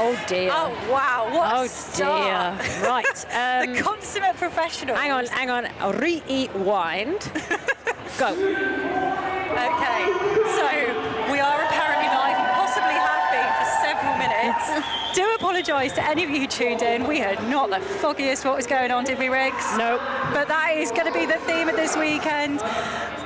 Oh dear. Oh wow, what a start. Dear. Right. The consummate professional. Hang on. Rewind. Go. Okay, so we are apparently live, and possibly have been for several minutes. Do apologise to any of you who tuned in. We had not the foggiest what was going on, did we, Riggs? Nope. But that is going to be the theme of this weekend.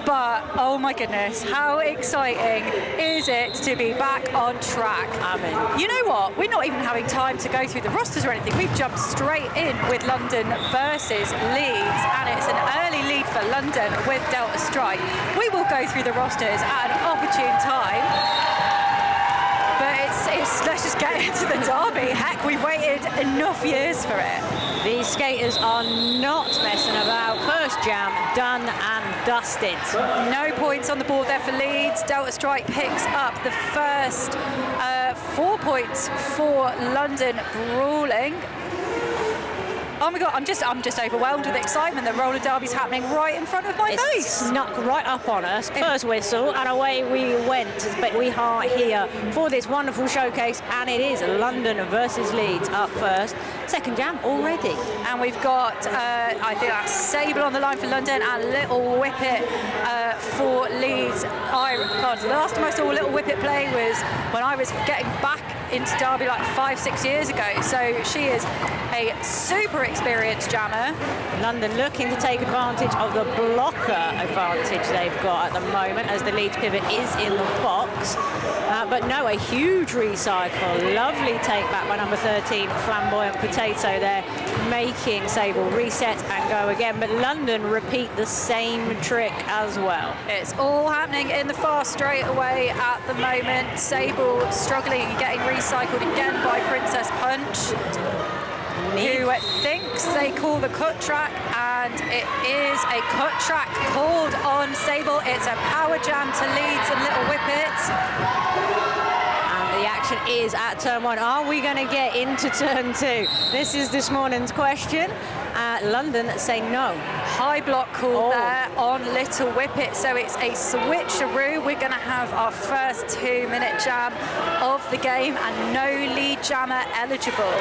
But oh my goodness, how exciting is it to be back on track? I mean, you know what? We're not even having time to go through the rosters or anything. We've jumped straight in with London versus Leeds, and it's an early lead for London with Delta Strike. We will go through the rosters at an opportune time. But let's just get into the derby. Heck, we've waited enough years for it. these skaters are not messing about. First jam, done and dusted. No points on the board there for Leeds. Delta Strike picks up the first 4 points for London Brawling. Oh my God, I'm just overwhelmed with excitement. The roller derby's happening right in front of my face. Snuck right up on us. First whistle, and away we went. But we are here for this wonderful showcase, and it is London versus Leeds up first. Second jam already. And we've got, I think that's Sable on the line for London and Little Whippet for Leeds. God, the last time I saw Little Whippet play was when I was getting back into Derby like 5-6 years ago. So she is a super experienced jammer. London looking to take advantage of the blocker advantage they've got at the moment as the Leeds pivot is in the box. But no, a huge recycle. Lovely take back by number 13, Flamboyant Potato there, making Sable reset and go again. But London repeat the same trick as well. It's all happening in the fast straightaway at the moment. Sable struggling and getting recycled again by Princess Punch, who thinks they call the cut track, and it is a cut track called on Sable. It's a power jam to Leeds and Little Whippet. And the action is at turn one. Are we going to get into turn two? This is this morning's question. London say no. High block call there on Little Whippet, so it's a switcheroo. We're going to have our first 2-minute jam of the game and no lead jammer eligible.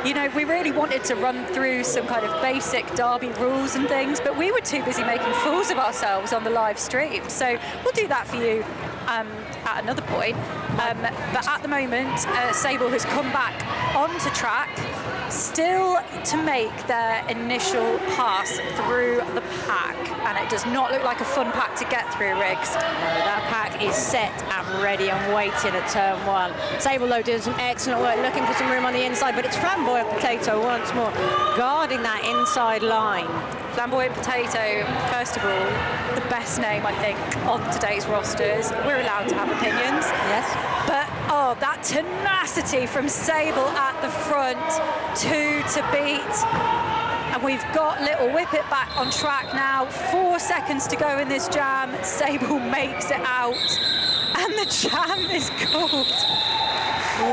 You know, we really wanted to run through some kind of basic derby rules and things, but we were too busy making fools of ourselves on the live stream. So we'll do that for you at another point. But at the moment, Sable has come back onto track, still to make their initial pass through the pack, and it does not look like a fun pack to get through, Riggs. No, that pack is set and ready and waiting at turn one. Sable though doing some excellent work, looking for some room on the inside, but it's Flamboyant Potato once more, guarding that inside line. Flamboyant Potato, first of all, the best name, I think, on today's rosters. We're allowed to have opinions. Yes. But, oh, that tenacity from Sable at the front, 2 to beat. And we've got Little Whippet back on track now. 4 seconds to go in this jam. Sable makes it out. And the jam is called.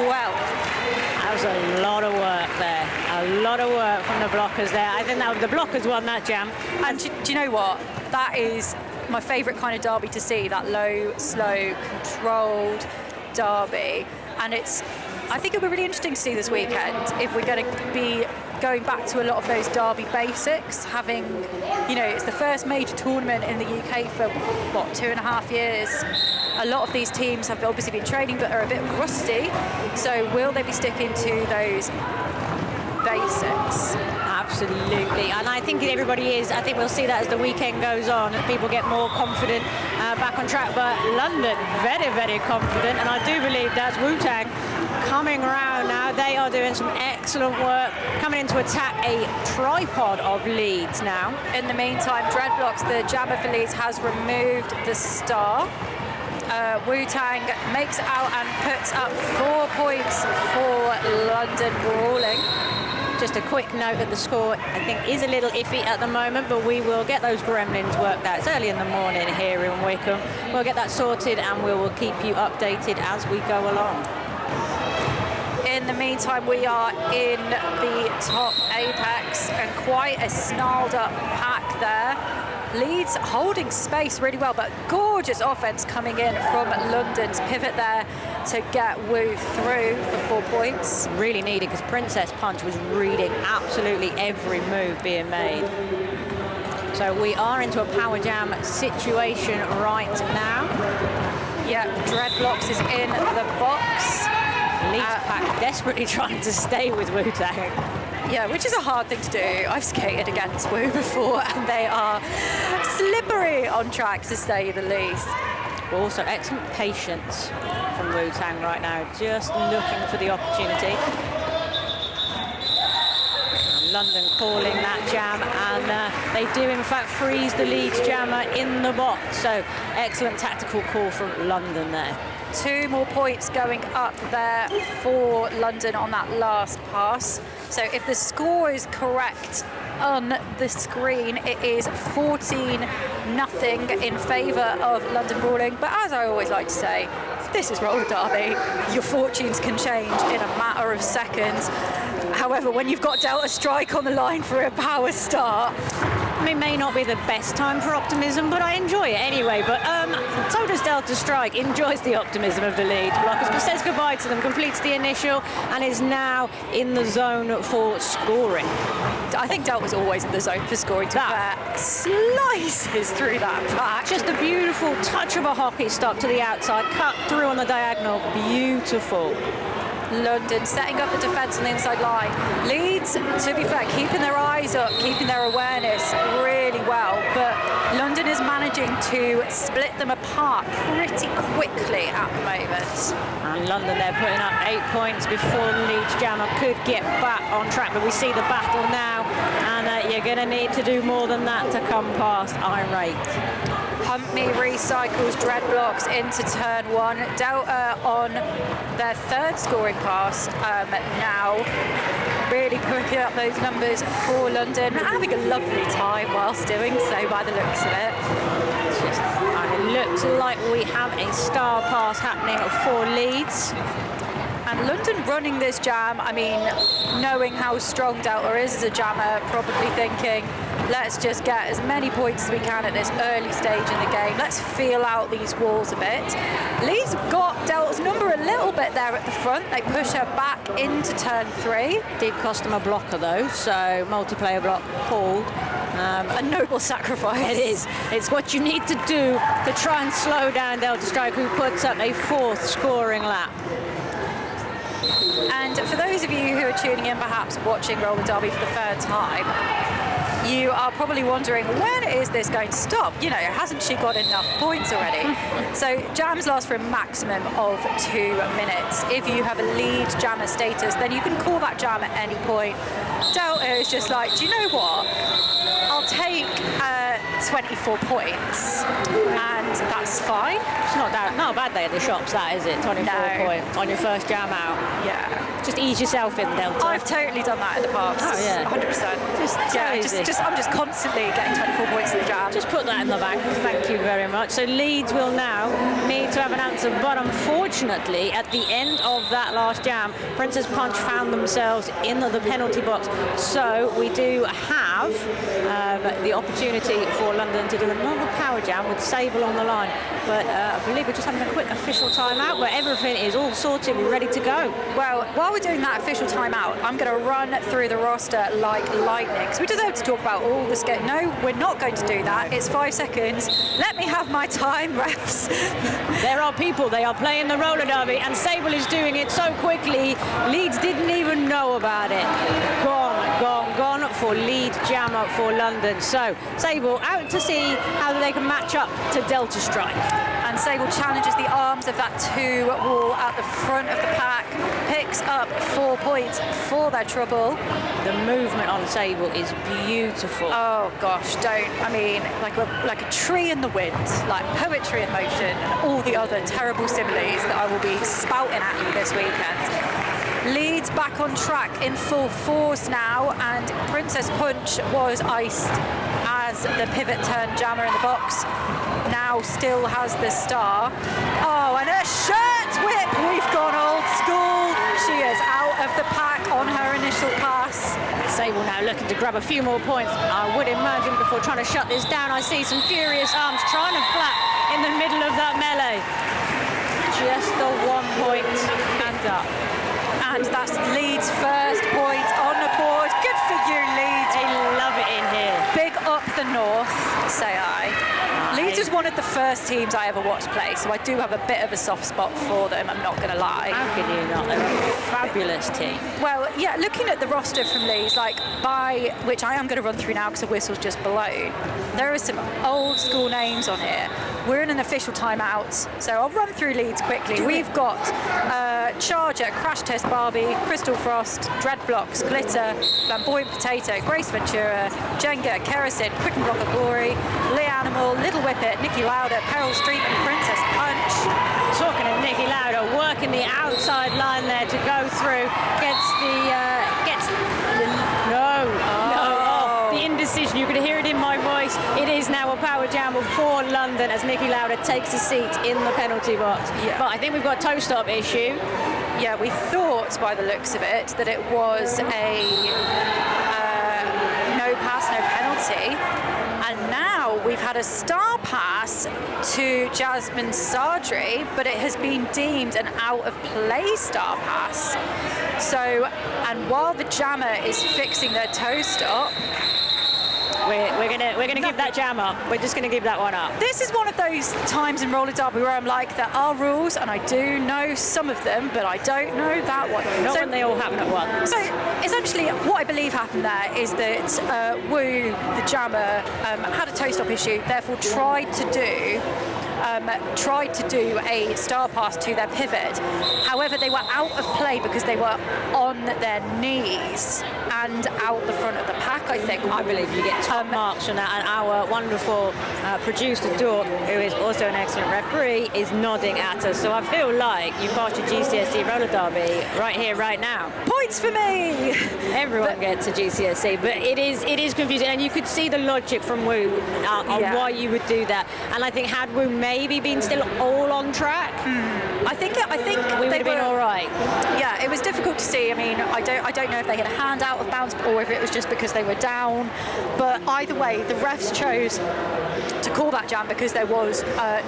Well, that was a lot of work there. A lot of work from the blockers there. I think that the blockers won that jam. And do you know what? That is my favourite kind of derby to see, that low, slow, controlled derby. And I think it'll be really interesting to see this weekend if we're going to be going back to a lot of those derby basics, having, you know, it's the first major tournament in the UK for, what, 2.5 years. A lot of these teams have obviously been training but are a bit rusty. So will they be sticking to those basics? Absolutely, and I think everybody is. I think we'll see that as the weekend goes on, and people get more confident back on track. But London, very, very confident, and I do believe that's Wu-Tang coming around now. They are doing some excellent work, coming in to attack a tripod of Leeds now. In the meantime, Dreadblocks, the jammer for Leeds, has removed the star. Wu-Tang makes it out and puts up 4 points for London Brawling. Just a quick note that the score, I think, is a little iffy at the moment, but we will get those gremlins worked out. It's early in the morning here in Wickham. We'll get that sorted and we will keep you updated as we go along. In the meantime, we are in the top apex and quite a snarled up pack there. Leeds holding space really well, but gorgeous offense coming in from London's pivot there. to get Wu through for 4 points. Really needed, because Princess Punch was reading absolutely every move being made. So we are into a power jam situation right now. Yeah, Dreadlocks is in the box. Leeds pack desperately trying to stay with Wu-Tang. Yeah, which is a hard thing to do. I've skated against Wu before, and they are slippery on track, to say the least. Also, excellent patience from Wu-Tang right now, just looking for the opportunity. And London calling that jam, and they do in fact freeze the Leeds jammer in the box. So excellent tactical call from London there. 2 more points going up there for London on that last pass. So if the score is correct on the screen, it is 14-0 in favour of London Brawling. But as I always like to say, this is roller derby. Your fortunes can change in a matter of seconds. However, when you've got Delta Strike on the line for a power start, It may not be the best time for optimism, but I enjoy it anyway. But so does Delta Strike, enjoys the optimism of the Leeds blockers, but says goodbye to them, completes the initial, and is now in the zone for scoring. I think Delta's always in the zone for scoring. That slices through that pack. Just a beautiful touch of a hockey stick to the outside, cut through on the diagonal, beautiful. London setting up the defence on the inside line. Leeds, to be fair, keeping their eyes up, keeping their awareness really well, but London is managing to split them apart pretty quickly at the moment. And London, they're putting up 8 points before the Leeds jammer could get back on track, but we see the battle now, and you're going to need to do more than that to come past Irate. Hunt Me recycles Dreadblocks into turn 1. Delta on their 3rd scoring pass now. Really picking up those numbers for London. Having a lovely time whilst doing so by the looks of it. And it looks like we have a star pass happening for Leeds. And London running this jam, I mean, knowing how strong Delta is as a jammer, probably thinking, let's just get as many points as we can at this early stage in the game. Let's feel out these walls a bit. Leeds have got Delta's number a little bit there at the front. They push her back into turn 3. Did cost them a blocker though, so multiplayer block pulled. A noble sacrifice. It is. It's what you need to do to try and slow down Delta Strike, who puts up a 4th scoring lap. And for those of you who are tuning in, perhaps watching Roller Derby for the 3rd time, you are probably wondering, when is this going to stop? You know, hasn't she got enough points already? So jams last for a maximum of 2 minutes. If you have a lead jammer status, then you can call that jam at any point. Delta is just like, do you know what? I'll take 24 points, and that's fine. It's not a bad day at the shops, that, is it? 24 points on your first jam out. Yeah. Just ease yourself in, Delta. I've totally done that in the past. Oh, yeah. 100%. I'm just constantly getting 24 points in the jam. Just put that in the bank. Thank you very much. So Leeds will now need to have an answer, but unfortunately, at the end of that last jam, Princess Punch found themselves in the penalty box. So we do have the opportunity for London to do another power jam with Sable on the line. But I believe we're just having a quick official timeout where everything is all sorted, we're ready to go. Well, while we're doing that official timeout, I'm going to run through the roster like lightning, because we deserve to talk about all the skate. No, we're not going to do that. It's 5 seconds. Let me have my time, refs. There are people, they are playing the roller derby, and Sable is doing it so quickly, Leeds didn't even know about it. Gone for Leeds jammer for London. So Sable out to see how they can match up to Delta Strike. And Sable challenges the arms of that 2 wall at the front of the pack, picks up 4 points for their trouble. The movement on Sable is beautiful. Oh gosh, I mean, like a tree in the wind, like poetry in motion, and all the other terrible similes that I will be spouting at you this weekend. Leeds back on track in full force now, and Princess Punch was iced as the pivot turn jammer in the box. Now still has the star. Oh, and a shirt whip! We've gone old school. She is out of the pack on her initial pass. Sable now looking to grab a few more points, I would imagine, before trying to shut this down. I see some furious arms trying to flap in the middle of that melee. just the 1 point and up. And that's Leeds' first point on the board. Good for you, Leeds. They love it in here. Big up the north, say I. Leeds was one of the first teams I ever watched play, so I do have a bit of a soft spot for them, I'm not going to lie. How can you not? They're a fabulous team. Well, yeah, looking at the roster from Leeds, by which I am going to run through now because the whistle's just blown, there are some old school names on here. We're in an official timeout, so I'll run through Leeds quickly. We've got Charger, Crash Test Barbie, Crystal Frost, Dreadblocks, Glitter, Flamboyant Potato, Grace Ventura, Jenga, Kerosene, Quick and Block of Glory, Lee Animal, Little Whippet, Nikki Lauder, Peril Street and Princess Punch. Talking of Nikki Lauder, working the outside line there to go through, the indecision. You could hear it in my voice. It is now a power jamble for London as Nikki Lauder takes a seat in the penalty box. Yeah. But I think we've got a toe stop issue. Yeah, we thought by the looks of it that it was a no pass, no penalty. And now we've had a star pass to Jasmine Sadri, but it has been deemed an out of play star pass. So, and while the jammer is fixing their toe stop, we're gonna give that jam up. We're just gonna give that one up. this is one of those times in roller derby where I'm like, there are rules, and I do know some of them, but I don't know that one. Not when they all happen at once. So essentially, what I believe happened there is that Wu, the jammer, had a toe stop issue, therefore tried to do a star pass to their pivot. However, they were out of play because they were on their knees and out the front of the pack, I think. I believe you get top marks from that, and our wonderful producer, Dawn, who is also an excellent referee, is nodding at us. So I feel like you passed your GCSE roller derby right here, right now. Points for me! Everyone gets a GCSE, but it is confusing, and you could see the logic from Wu on why you would do that. And I think had Wu maybe been still all on track, I think we would have been all right. Yeah, it was difficult to see. I mean, I don't know if they had a hand out of bounds or if it was just because they were down. But either way, the refs chose to call that jam because there was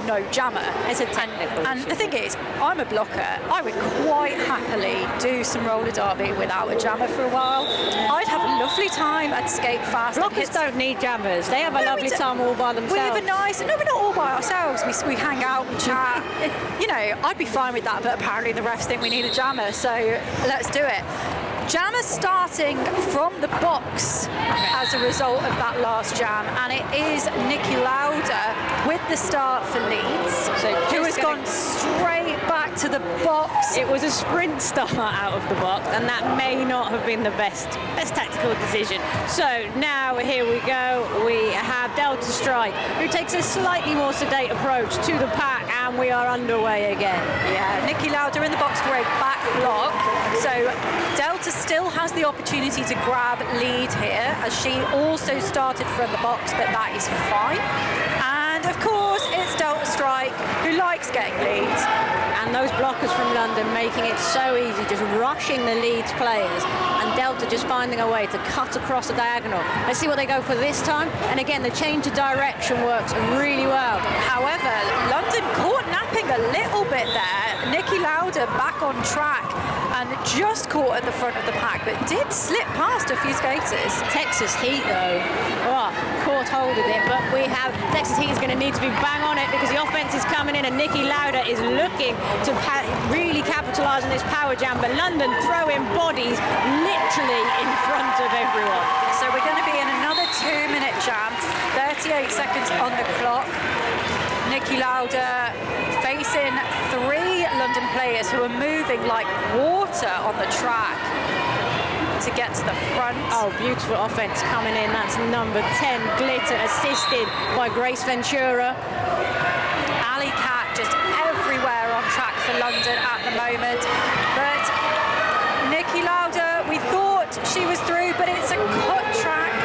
no jammer. It's a technical and issue. the thing is, I'm a blocker. I would quite happily do some roller derby without a jammer for a while. I'd have a lovely time. I'd skate fast. Blockers don't need jammers. They have a lovely time all by themselves. We have a nice. No, we're not all by ourselves. We hang out, we chat. You know, I'd be fine with that, but apparently the refs think we need a jammer, so let's do it. Jammer starting from the box as a result of that last jam, and it is Nikki Lauder with the start for Leeds, who has gone straight back to the box. It was a sprint start out of the box, and that may not have been the best tactical decision. So now here we go. We have Delta Strike, who takes a slightly more sedate approach to the pack, and we are underway again. Yeah, Nikki Lauder in the box for a back block. So Delta still has the opportunity to grab lead here, as she also started from the box, but that is fine. And of course, it's Delta Strike, who likes getting leads. And those blockers from London making it so easy, just rushing the Leeds players, and Delta just finding a way to cut across the diagonal. Let's see what they go for this time. And again, the change of direction works really well. However, London caught napping a little bit there. Nikki Lauder back on track and just caught at the front of the pack, but did slip past a few skaters. Texas Heat, though, caught hold of it, but we have Texas Heat is going to need to be bang on it because the offense is coming in, and Nikki Lauder is looking to really capitalise on this power jam, but London throwing bodies literally in front of everyone. So we're going to be in another 2-minute jam, 38 seconds on the clock. Nikki Lauder facing 3 London players who are moving like water on the track to get to the front. Oh, beautiful offense coming in. That's number 10, Glitter, assisted by Grace Ventura. Ali Cat just everywhere on track for London at the moment. But Nikki Lauder, we thought she was through, but it's a cut track.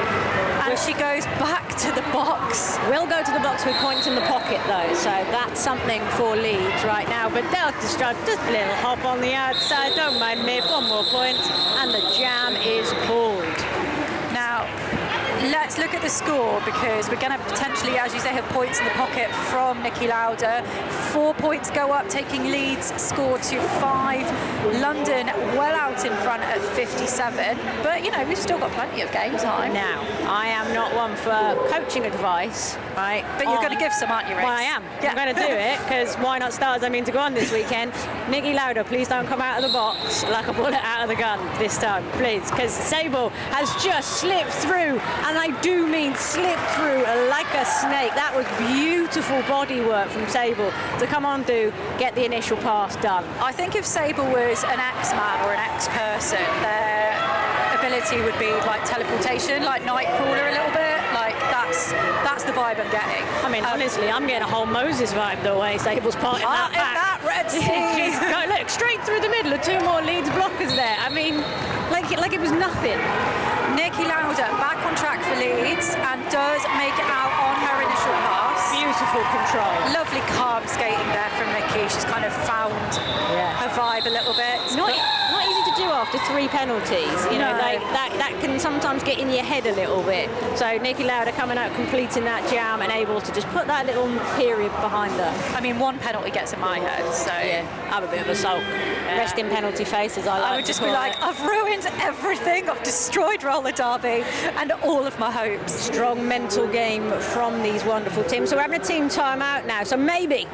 And she goes back to the box. Will go to the box with points in the pocket, though, so that's something for Leeds right now. But Delta Strike, just a little hop on the outside, don't mind me, 1 more point, and the jam is called. Now, let's look at the score, because we're going to potentially, as you say, have points in the pocket from Nikki Lauder. 4 points go up, taking Leeds' score to 5. London well out in front at 57. But, you know, we've still got plenty of game time. Now, I am not one for coaching advice, right? But you're going to give some, aren't you, Riggs? Well, I am. Yeah. I'm going to do it, because why not stars? I mean to go on this weekend. Nikki Lauder, please don't come out of the box like a bullet out of the gun this time, please, because Sable has just slipped through, and I do mean slipped through like a snake. That was beautiful body work from Sable to come on to get the initial pass done. I think if Sable was an X-man or an X-person, their ability would be like teleportation, like Nightcrawler a little bit. Like that's the vibe I'm getting. I mean, honestly, I'm getting a whole Moses vibe the way Sable's part in that pack. that Red Sea. Look, straight through the middle of 2 more Leeds blockers there. I mean, like it was nothing. Nikki Lauder back on track for Leeds and does make it out on her initial pass. Beautiful control. Lovely calm skating there from Nikki. She's kind of found her vibe a little bit. Not easy to do after 3 penalties. You know, No. like that can sometimes get in your head a little bit. So Nikki Lauder coming out, completing that jam and able to just put that little period behind her. I mean, 1 penalty gets in my head, so have a bit of a sulk. Rest in penalty face, as I like. I would just be like, I've ruined everything. I've destroyed roller derby and all of my hopes. Strong mental game from these wonderful teams. So we're having a team timeout now. So maybe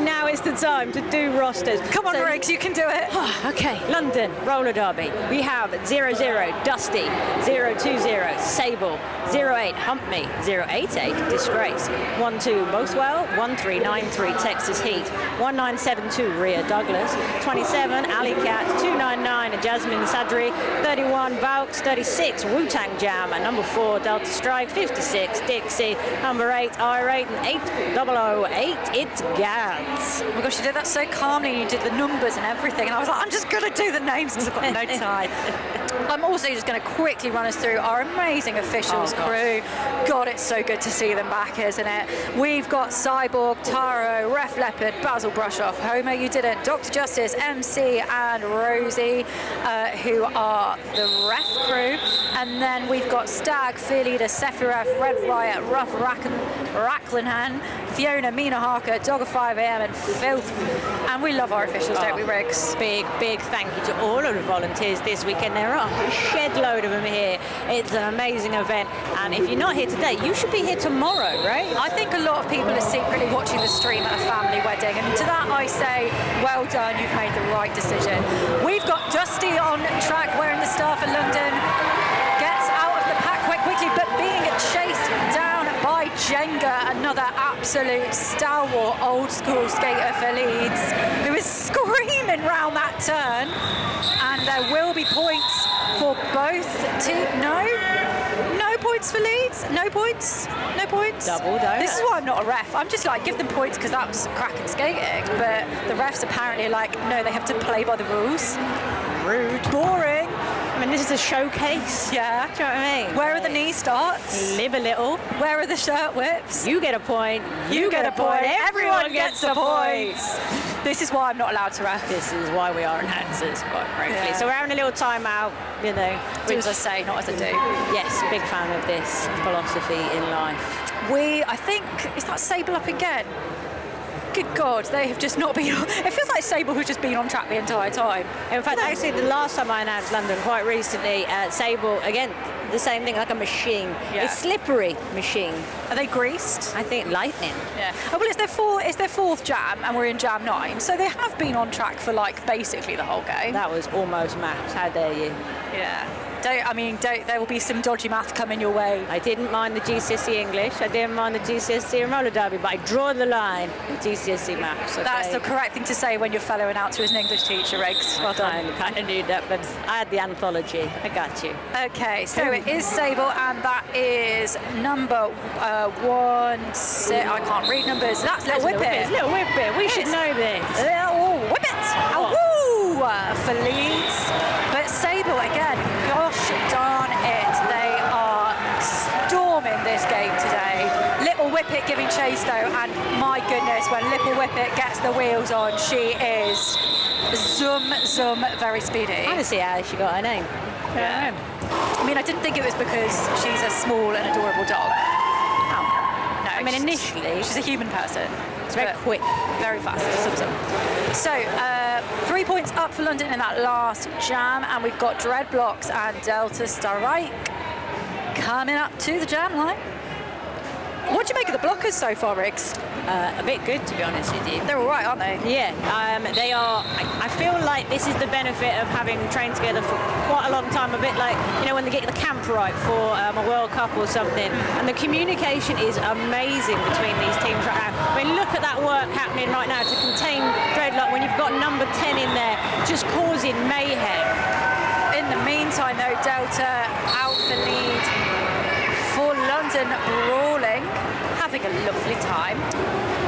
now is the time to do rosters. Come on, Riggs, you can do it. Okay, London, roller derby. We have 0-0, Dusty, 0-2-0, Sable, 0-8, Hump Me, 0-8-8, Disgrace, 1-2, Bothwell, 1-3-9-3, Texas Heat, 1972, Rhea Douglas, 27, Alley Cat, 299, Jasmine Sadri, 31, Valks, 36, Wu-Tang Jam, and number 4, Delta Strike, 56, Dixie, number 8, Irate, and 8008, it's Gads. Oh my gosh, you did that so calmly. You did the numbers and everything, and I was like, I'm just going to do the names because I've got no time. I'm also just going to quickly run us through our amazing officials crew. God, it's so good to see them back, isn't it? We've got Cyborg, Taro, Ref Leopard, Basil Brushoff, Homer You Didn't, Dr. Justice, MC, and Rosie, who are the ref crew. And then we've got Stag, Fear Leader, Sephiroth, Red Riot, Ruff Racklinhan, Fiona, Mina Harker, Dog of 5am, and Filth. And we love our officials, don't we, Riggs? Big thank you to all of the volunteers this weekend. There are a shed load of them here. It's an amazing event, and if you're not here today, you should be here tomorrow, right? I think a lot of people are secretly watching the stream at a family wedding, and to that I say, well done, you've made the right decision. We've got Dusty on track wearing the star for London, gets out of the pack quite quickly, but being chased down by Jenga, another absolute stalwart old school skater for Leeds, who is screaming round that turn, and there will be points for both teams. No points for Leeds. No points. Double donut. This is why I'm not a ref. I'm just like, give them points because that was cracking skating. But the refs apparently are like, no, they have to play by the rules. Rude. Boring. I mean, this is a showcase. Yeah. Do you know what I mean? Where are the knee starts? Live a little. Where are the shirt whips? You get a point. You get a point. Everyone gets a point. This is why I'm not allowed to ref. This is why we are announcers, quite frankly. Yeah. So we're having a little timeout, you know. Do as I say, not as I do. Yes, big fan of this philosophy in life. I think, is that Sable up again? Good God, they have just not been. It feels like Sable who's just been on track the entire time. In fact, actually, the last time I announced London, quite recently, Sable, again, the same thing, like a machine. Yeah. A slippery machine. Are they greased? I think lightning. Yeah. Oh, well, it's their fourth jam, and we're in jam 9, so they have been on track for like basically the whole game. That was almost maths. How dare you? Yeah. There will be some dodgy math coming your way. I didn't mind the GCSE English. I didn't mind the GCSE and roller derby, but I draw the line with GCSE maths. Okay? That's the correct thing to say when your fellow announcer is an English teacher, Riggs. Well done. I kind of knew that, but I had the anthology. I got you. Okay, so it is Sable, and that is number 1. I can't read numbers. That's Little Whippet. Little Whippet. We should know this. Little Whippet. Woo! For Leeds. But Sable, again, gosh darn it, they are storming this game today. Little Whippet giving chase though, and my goodness, when Little Whippet gets the wheels on, she is zoom, very speedy. I want to see how she got her name. Yeah. I mean, I didn't think it was because she's a small and adorable dog. Oh. No, I mean, initially, she's a human person. it's very quick. Very fast. So, 3 points up for London in that last jam, and we've got Dreadblocks and Delta Strike coming up to the jam line. What do you make of the blockers so far, Riggs? A bit good, to be honest with you. They're all right, aren't they? Yeah, they are. I feel like this is the benefit of having trained together for quite a long time. A bit like, you know, when they get the camp right for a World Cup or something. And the communication is amazing between these teams right now. I mean, look at that work happening right now to contain Dreadlock when you've got number 10 in there just causing mayhem. In the meantime, though, Delta out the lead for London, brawling, having a lovely time.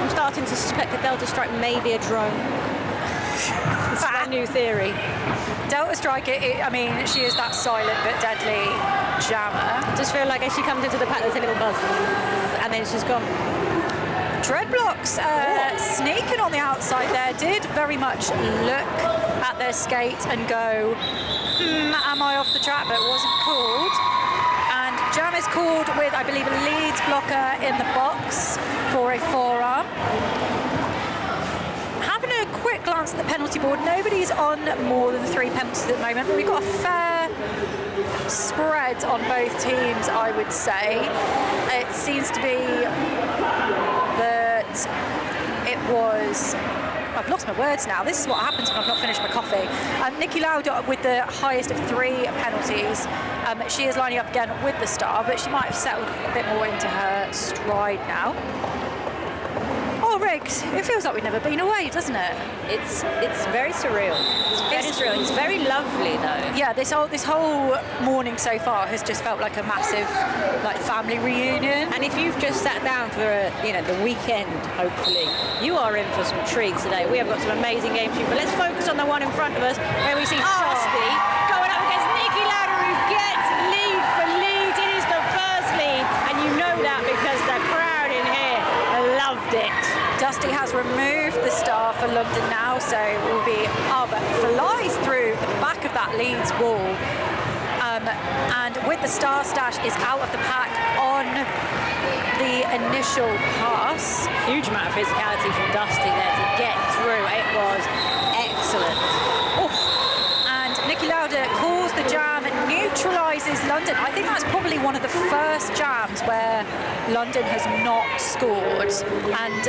I'm starting to suspect that Delta Strike may be a drone. It's my new theory. Delta Strike, I mean, she is that silent but deadly jammer. I just feel like as she comes into the pack, there's a little buzz, and then she's gone. Dreadblocks sneaking on the outside there, did very much look at their skate and go, am I off the track? But it wasn't called. And jam is called with, I believe, a Leeds blocker in the box for a forearm. Having a quick glance at the penalty board, nobody's on more than 3 penalties at the moment, but we've got a fair spread on both teams, I would say. It seems to be that it was... I've lost my words now. This is what happens when I've not finished my coffee. Nikki Lauda with the highest of 3 penalties. She is lining up again with the star, but she might have settled a bit more into her stride now. Oh, Riggs, it feels like we've never been away, doesn't it? It's very surreal. It's very surreal. It's very lovely, though. Yeah, this whole morning so far has just felt like a massive, like, family reunion. And if you've just sat down for the weekend, hopefully, you are in for some treats today. We have got some amazing games for you, but let's focus on the one in front of us where we see Dusty going up against Nikki Lauda, who gets lead for Leeds. It is the first lead, and you know that because the crowd in here loved it. Dusty has removed the star for London now, so it will be flies through the back of that Leeds wall. And with the star stash is out of the pack on the initial pass. Huge amount of physicality from Dusty there to get through. It was excellent. Oof. And Nikki Lauda calls the jam and neutralises London. I think that's probably one of the first jams where London has not scored. And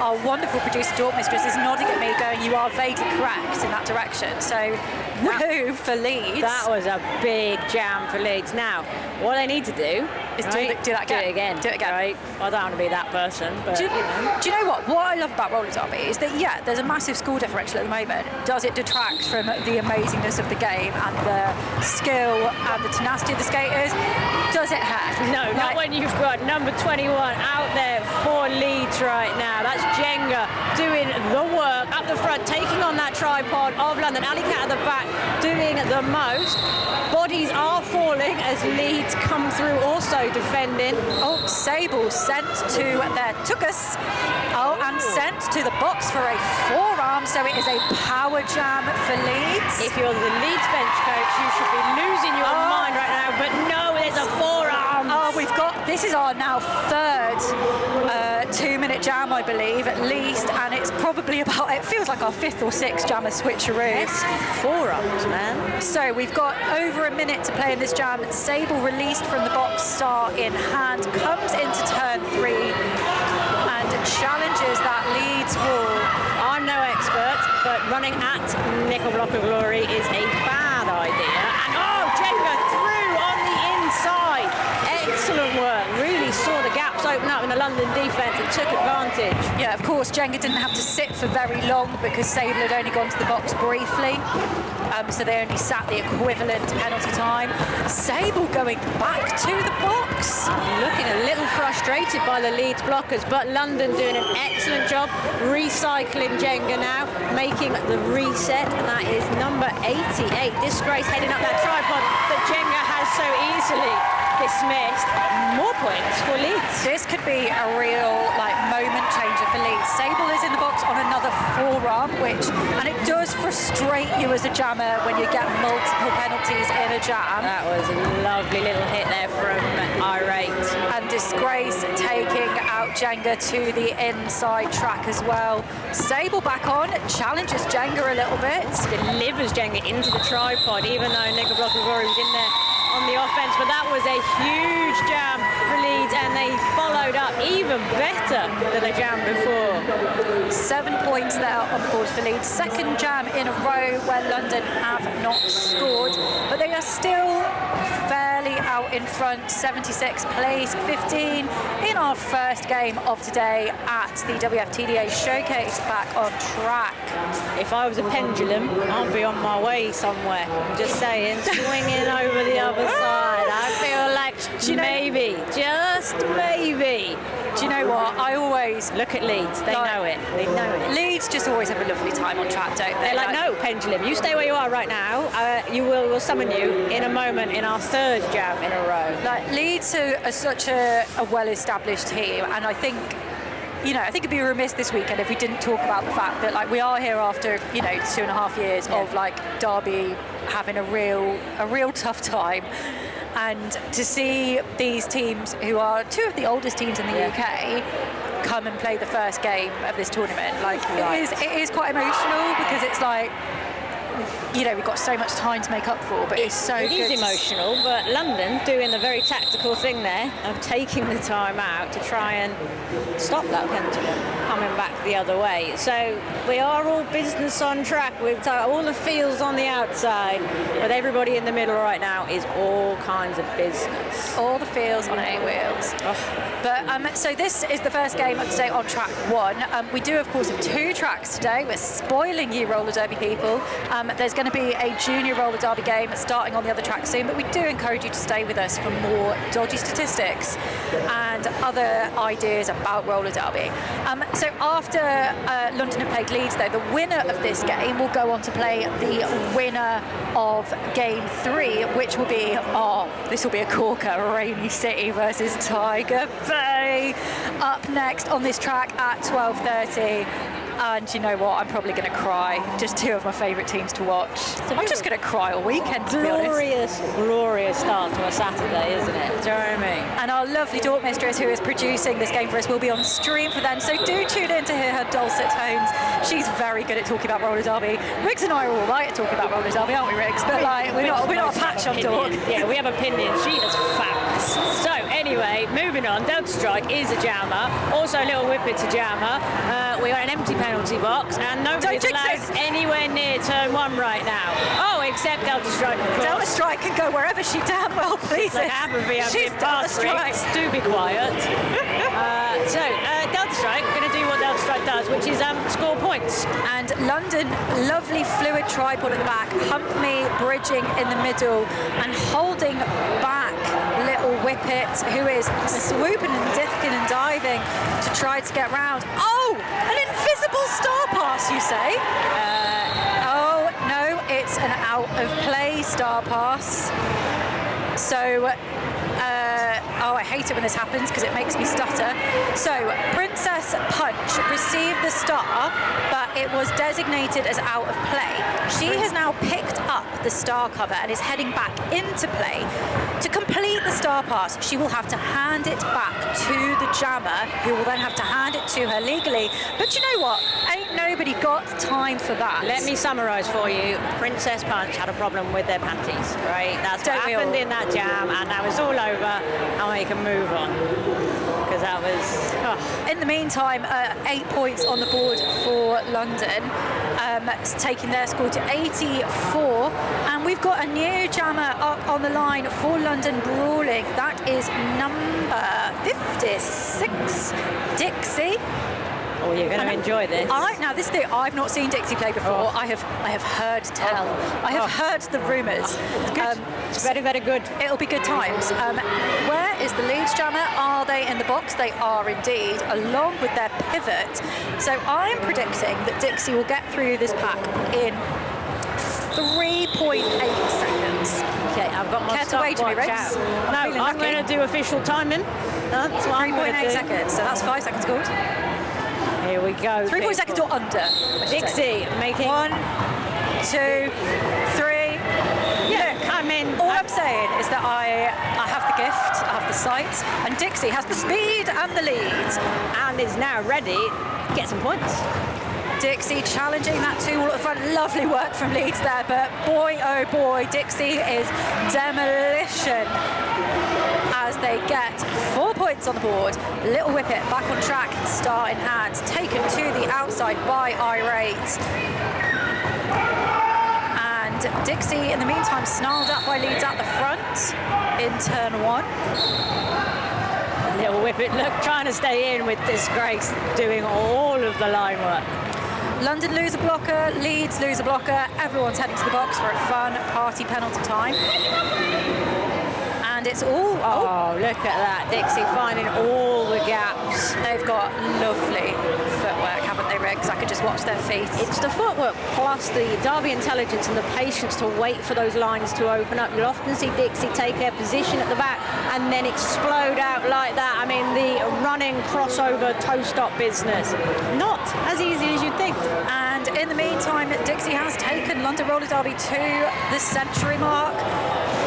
our wonderful producer, Dortmistress, is nodding at me going, you are vaguely correct in that direction. So, woohoo for Leeds. That was a big jam for Leeds. Now, what they need to do is do it again. Do it again. Right? I don't want to be that person, but do you know what? What I love about roller derby is that, yeah, there's a massive score differential at the moment. Does it detract from the amazingness of the game and the skill and the tenacity of the skaters? Does it hurt? No, not when you've got number 21 out there for Leeds right now. That's Jenga doing the work up the front, taking on that tripod of London. Ali Cat at the back doing the most. Bodies are falling as Leeds come through, also defending. Oh, Sable sent to their Tukas. Oh, and sent to the box for a forearm, so it is a power jam for Leeds. If you're the Leeds bench coach, you should be losing your mind right now, but no, there's a forearm. Oh, this is our now third 2-minute jam, I believe, at least, and it's probably it feels like our 5th or 6th jam of switcheroo. Yes, forearms, man. So we've got over a minute to play in this jam. Sable released from the box, star in hand, comes into turn 3 and challenges that Leeds wall. I'm no expert, but running at Nickel Block of Glory is a bad idea. And Jenga through on the inside. Excellent work. Really saw the gaps open up in the London defence and took advantage. Yeah, of course, Jenga didn't have to sit for very long because Sable had only gone to the box briefly. So they only sat the equivalent penalty time. Sable going back to the box. Looking a little frustrated by the Leeds blockers, but London doing an excellent job recycling Jenga now, making the reset, and that is number 88. Disgrace heading up that tripod that Jenga has so easily dismissed. More points for Leeds. This could be a real moment changer for Leeds. Sable is in the box on another forearm, and it does frustrate you as a jammer when you get multiple penalties in a jam. That was a lovely little hit there from Irate. And Disgrace taking out Jenga to the inside track as well. Sable back on, challenges Jenga a little bit. Delivers Jenga into the tripod, even though Nico Blockagori was in there on the offense, but that was a huge jam for Leeds, and they followed up even better than the jam before. 7 points there on the board for Leeds. Second jam in a row where London have not scored, but they are still fairly out in front. 76 plays 15 in our first game of today at the WFTDA Showcase. Back on track. If I was a pendulum, I'd be on my way somewhere. I'm just saying, swinging over the other side. I feel like maybe, just maybe. Do you know what? I always look at Leeds. They know it. They know it. Leeds just always have a lovely time on track, don't they? They're like, no, pendulum. You stay where you are right now. We'll summon you in a moment in our third jam in a row. Like Leeds are such a well-established team, and I think. I think it'd be remiss this weekend if we didn't talk about the fact that we are here after 2.5 years of Derby having a real tough time, and to see these teams who are two of the oldest teams in the UK come and play the first game of this tournament, it is quite emotional, because it's like, we've got so much time to make up for, but it's so good. It is emotional, but London doing the very tactical thing there of taking the time out to try and stop that pendulum coming back the other way. So we are all business on track with all the fields on the outside, but everybody in the middle right now is all kinds of business. All the fields on 8 wheels. Oh. But so this is the first game of today on track 1. We do, of course, have 2 tracks today. We're spoiling you, roller derby people. There's going to be a junior roller derby game starting on the other track soon, but we do encourage you to stay with us for more dodgy statistics and other ideas about roller derby. So after London have played Leeds, though, the winner of this game will go on to play the winner of game 3, which will be, this will be a corker, Rainy City versus Tiger Bay, up next on this track at 12:30. And you know what? I'm probably going to cry. Just 2 of my favourite teams to watch. So I'm just going to cry all weekend, to be honest. Glorious start to a Saturday, isn't it? Do you know what I mean? And our lovely Daughter Mistress, who is producing this game for us, will be on stream for them. So do tune in to hear her dulcet tones. She's very good at talking about roller derby. Riggs and I are all right at talking about roller derby, aren't we, Riggs? But we're not a patch on talk. Yeah, we have opinions. She has facts. So anyway, moving on. Delta Strike is a jammer. Also, Little Whippet's a jammer. We are an empty penalty box, and nobody's allowed anywhere near turn 1 right now. Oh, except Delta Strike, of course. Delta Strike can go wherever she damn well pleases. Like she's Delta Strike. Do be quiet. Delta Strike going to do what Delta Strike does, which is score points. And London, lovely fluid tripod at the back. Hump Me bridging in the middle and holding back Little Whippet, who is swooping and dipping and diving to try to get round. Oh, an invisible star pass, you say? Oh, no, it's an out of play star pass. So, I hate it when this happens because it makes me stutter. So, Princess Punch received the star, but it was designated as out of play. She has now picked up the star cover and is heading back into play. To complete the star pass, she will have to hand it back to the jammer, who will then have to hand it to her legally. But you know what? Ain't nobody got time for that. Let me summarise for you. Princess Punch had a problem with their panties, right? That's what happened in that jam, and now it's all over, and we can move on. Because that was... In the meantime, 8 points on the board for London, taking their score to 84. And we've got a new jammer up on the line for London Brawling. That is number 56, Dixie. Oh, you're going to enjoy this. Now this thing, I've not seen Dixie play before. I have heard tell. I have heard the rumours. It's good. It's very, very good. It'll be good times. Where is the Leeds jammer? Are they in the box? They are indeed, along with their pivot. So I'm predicting that Dixie will get through this pack in 3.8 seconds. Okay, I've got my stopwatch out. No, I'm going to do official timing. That's what 3.8 seconds, so that's 5 seconds called. Here we go. 3 seconds or under. Dixie making 1, 2, 3. Yeah, come in. All I'm saying is that I have the gift, I have the sight, and Dixie has the speed and the lead. And is now ready to get some points. Dixie challenging that 2-all at the front. Lovely work from Leeds there, but boy, oh boy, Dixie is demolition as they get 4 points on the board. Little Whippet back on track, start in hand, taken to the outside by Irate. And Dixie, in the meantime, snarled up by Leeds at the front in turn 1. Little Whippet, look, trying to stay in with Disgrace, doing all of the line work. London lose a blocker, Leeds lose a blocker. Everyone's heading to the box for a fun party penalty time. And it's all... Oh, look at that. Dixie finding all the gaps. They've got lovely footwork, haven't they, Riggs? I could just watch their feet. It's the footwork plus the Derby intelligence and the patience to wait for those lines to open up. You'll often see Dixie take their position at the back and then explode out like that. I mean, the running crossover toe-stop business. Not as easy as you'd think. And in the meantime, Dixie has taken London Roller Derby to the century mark.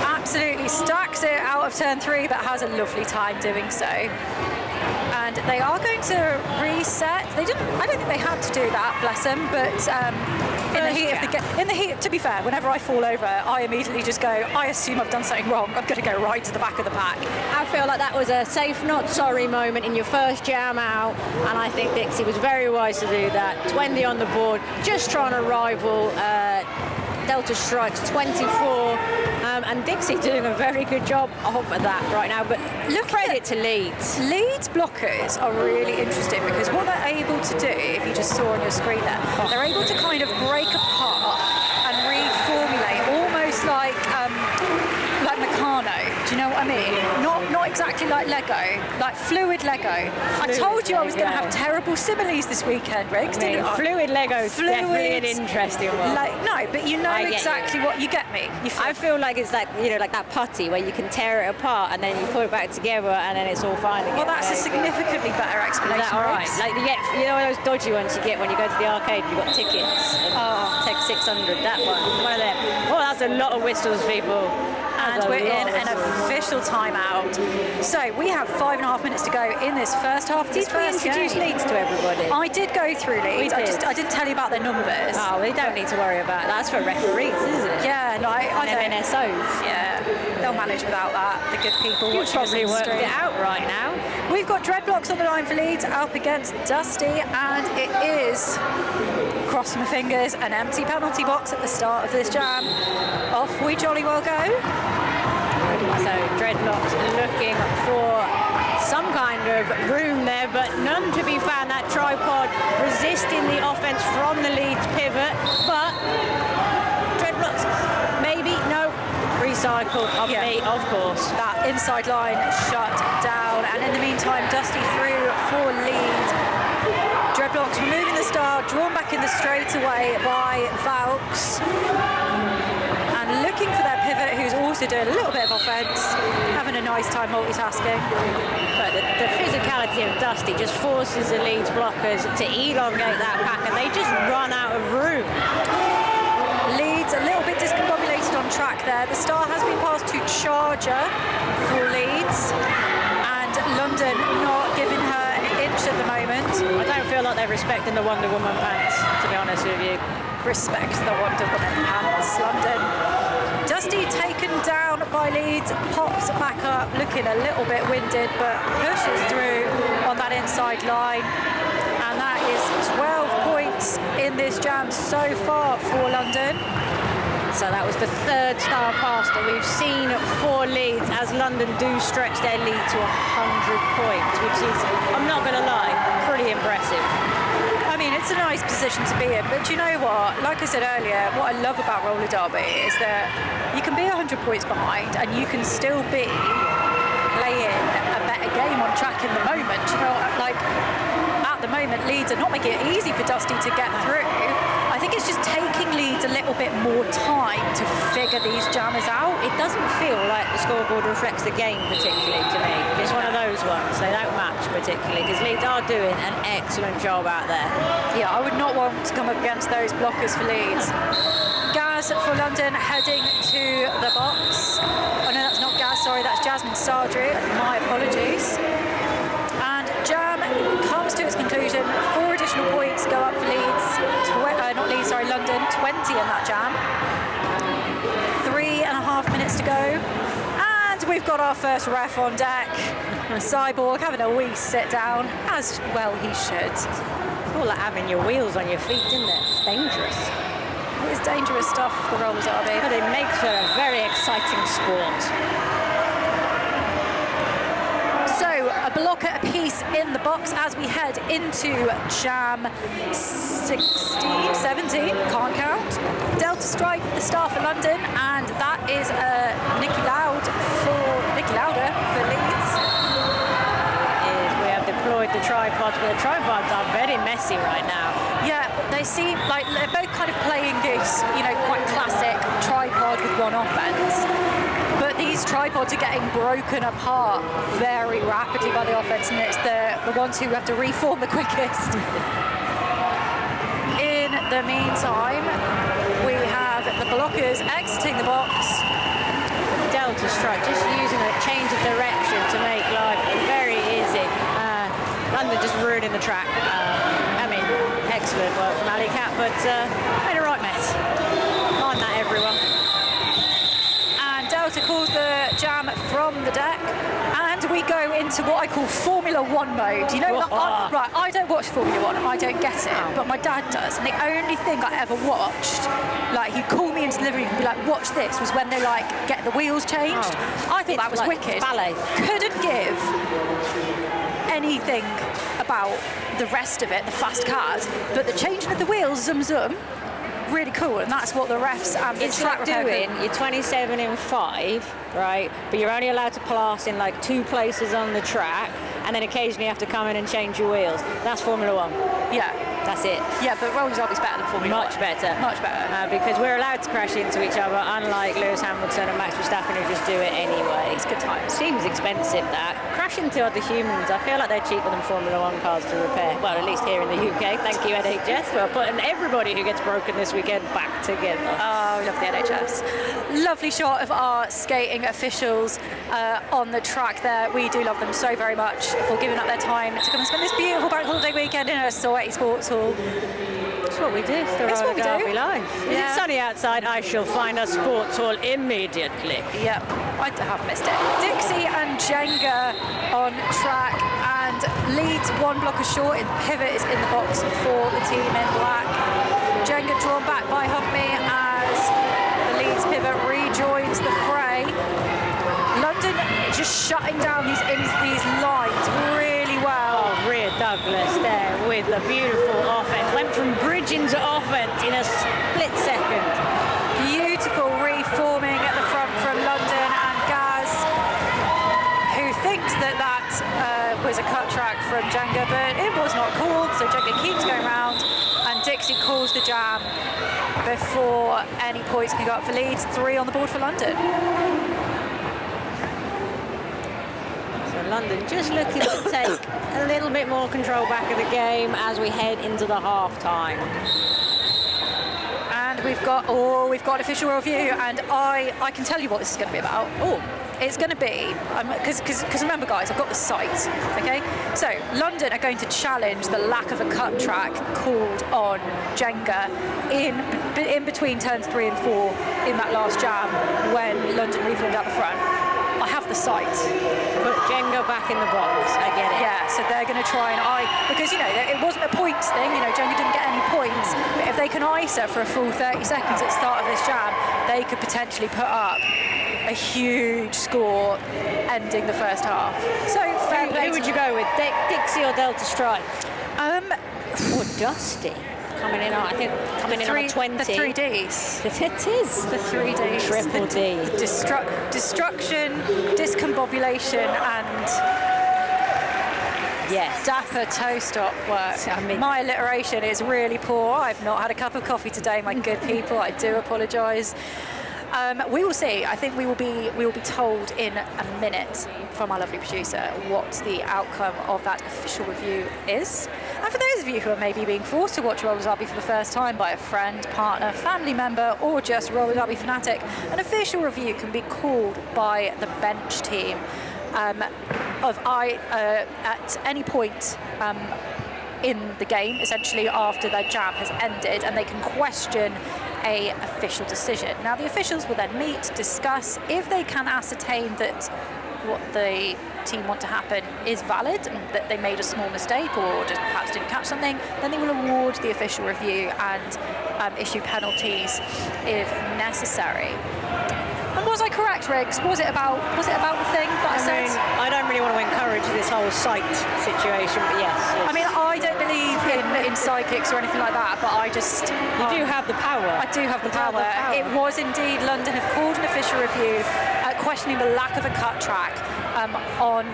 Absolutely stacks it out of turn 3, but has a lovely time doing so. And they are going to reset. They didn't. I don't think they had to do that, bless them. But in the heat, to be fair, whenever I fall over, I immediately just go, I assume I've done something wrong. I'm going to go right to the back of the pack. I feel like that was a safe, not sorry moment in your first jam out, and I think Dixie was very wise to do that. 20 on the board, just trying to rival Delta Strike's 24. And Dixie doing a very good job of that right now, but look, credit to Leeds. Leeds blockers are really interesting because what they're able to do, if you just saw on your screen there, they're able to kind of break apart and reformulate, almost like Meccano. Do you know what I mean? Not exactly like Lego, like fluid Lego. I told you I was going to have terrible similes this weekend, Riggs, didn't I? Fluid Lego's definitely an interesting one. No, but you know exactly what you get me. I feel like it's like, you know, like that putty where you can tear it apart and then you put it back together and then it's all fine again. Well, that's a significantly better explanation. Is that all right? Like you get, you know, those dodgy ones you get when you go to the arcade. You've got tickets. Take 600. That one of them. Oh, that's a lot of whistles, people. And we're in an official timeout. So we have 5.5 minutes to go in this first half. Did we introduce Leeds to everybody? I did go through Leeds. I didn't tell you about their numbers. Oh, we don't need to worry about that. That's for referees, isn't it? Yeah, no, I don't. NSOs. Yeah, they'll manage without that. The good people. You've probably worked it out right now. We've got Dreadblocks on the line for Leeds up against Dusty, and it is, crossing my fingers, an empty penalty box at the start of this jam. Off we jolly well go. So Dreadlocks looking for some kind of room there, but none to be found. That tripod resisting the offense from the Leeds pivot, but Dreadlocks, maybe, no, recycle of me, of course. That inside line shut down, and in the meantime, Dusty through for Leeds. Dreadlocks removing the star, drawn back in the straightaway by Vaux. And looking for their pivot, who's also doing a little bit of offence, having a nice time multitasking. But the physicality of Dusty just forces the Leeds blockers to elongate that pack, and they just run out of room. Leeds a little bit discombobulated on track there. The star has been passed to Charger for Leeds, and London not giving her an inch at the moment. I don't feel like they're respecting the Wonder Woman pants, to be honest with you. Respect the Wonder Woman pants, London. Dusty taken down by Leeds, pops back up, looking a little bit winded, but pushes through on that inside line. And that is 12 points in this jam so far for London. So that was the third star pass that we've seen for Leeds as London do stretch their lead to 100 points, which is, I'm not going to lie, pretty impressive. I mean, it's a nice position to be in, but you know what? Like I said earlier, what I love about roller derby is that you can be 100 points behind and you can still be playing a better game on track in the moment. You know, like at the moment, Leeds are not making it easy for Dusty to get through. I think it's just taking Leeds a little bit more time to figure these jammers out. It doesn't feel like the scoreboard reflects the game particularly to me. It's one of those ones. They don't match particularly because Leeds are doing an excellent job out there. Yeah, I would not want to come up against those blockers for Leeds. Gaz for London heading to the box. Oh no, that's not Gaz, sorry, that's Jasmine Sardry. My apologies. And jam comes to its conclusion. 4 additional points go up for Leeds. London, 20 in that jam. 3.5 minutes to go. And we've got our first ref on deck. Cyborg having a wee sit down, as well he should. It's all like having your wheels on your feet, isn't it? It's dangerous. It is dangerous stuff, the roller derby. But it makes for a very exciting sport. So, a blocker apiece in the box as we head into jam 16, 17, can't count. Delta Strike, the star for London, and that is Nikki Lauder for Leeds. We have deployed the tripods, but the tripods are very messy right now. Yeah, they seem like they're both kind of playing this, quite classic tripod with one offense. But these tripods are getting broken apart very rapidly by the offense, and it's the ones who have to reform the quickest. In the meantime, we have the blockers exiting the box. Delta Strike just using a change of direction to make life very easy. London just ruining the track. Excellent work from Ali Cat, but made a right mess. Mind that, everyone. And Delta calls the jam from the deck, and we go into what I call Formula One mode. Right, I don't watch Formula One, I don't get it, but my dad does, and the only thing I ever watched, he'd call me into the living room and be like, watch this, was when they get the wheels changed. I thought that was wicked. Ballet. Couldn't give anything about the rest of it, the fast cars, but the changing of the wheels, zoom zoom, really cool, and that's what the refs and the track repair doing. You're 27 in 5, right? But you're only allowed to pass in 2 places on the track, and then occasionally you have to come in and change your wheels. That's Formula One. Yeah. That's it. Yeah, but roller derby's better than Formula One. Much better. Much better. Because we're allowed to crash into each other, unlike Lewis Hamilton and Max Verstappen who just do it anyway. It's good times. Seems expensive, that. Crash into other humans, I feel like they're cheaper than Formula One cars to repair. Well, at least here in the UK. Thank you, NHS, for putting everybody who gets broken this weekend back together. Oh, we love the NHS. Lovely shot of our skating officials on the track there. We do love them so very much for giving up their time to come and spend this beautiful bank holiday weekend in a sweaty sports hall. That's what we do. It's what we do. Life. If it's sunny outside, I shall find a sports hall immediately. Yep, I have missed it. Dixie and Jenga on track, and Leeds 1 blocker short. Pivot is in the box for the team in black. Jenga drawn back by Hugme as the Leeds pivot rejoins the fray. London just shutting down these lines really well. Oh, Rhea Douglas there with a beautiful offense. Went from bridging to offense in a split second. Beautiful reforming at the front from London, and Gaz, who thinks that was a cut track from Jenga, but it was not called, so Jenga keeps going round, and Dixie calls the jam before any points can go up for Leeds. 3 on the board for London. London just looking to take a little bit more control back of the game as we head into the half-time. And we've got official review, and I can tell you what this is going to be about. It's going to be, because remember guys, I've got the site, okay? So London are going to challenge the lack of a cut track called on Jenga in between turns 3 and 4 in that last jam when London reformed out the front. I have the site. Put Jenga back in the box. I get it. Yeah, so they're going to try and because it wasn't a points thing. Jenga didn't get any points. But if they can ice her for a full 30 seconds at the start of this jam, they could potentially put up a huge score ending the first half. So fair play. Who would you go with, Dixie or Delta Strike? Or Dusty. Coming in on, on 20. The 3 Ds. It is. The 3 Ds. Triple D. Destruction, discombobulation, and Yes. Dapper toe stop work. I mean, my alliteration is really poor. I've not had a cup of coffee today, my good people. I do apologise. We will see. I think we will be told in a minute from our lovely producer what the outcome of that official review is. And for those of you who are maybe being forced to watch roller derby for the first time by a friend, partner, family member, or just roller derby fanatic, an official review can be called by the bench team at any point in the game, essentially after their jam has ended, and they can question a official decision. Now the officials will then meet, discuss. If they can ascertain that what the team want to happen is valid and that they made a small mistake or just perhaps didn't catch something, then they will award the official review and issue penalties if necessary. And was I correct, Riggs? Was it about the thing that I said? I don't really want to encourage this whole sight situation, but yes. I mean, I don't believe in psychics or anything like that, but I just... You do have the power. I do have the power. It was indeed, London have called an official review questioning the lack of a cut track on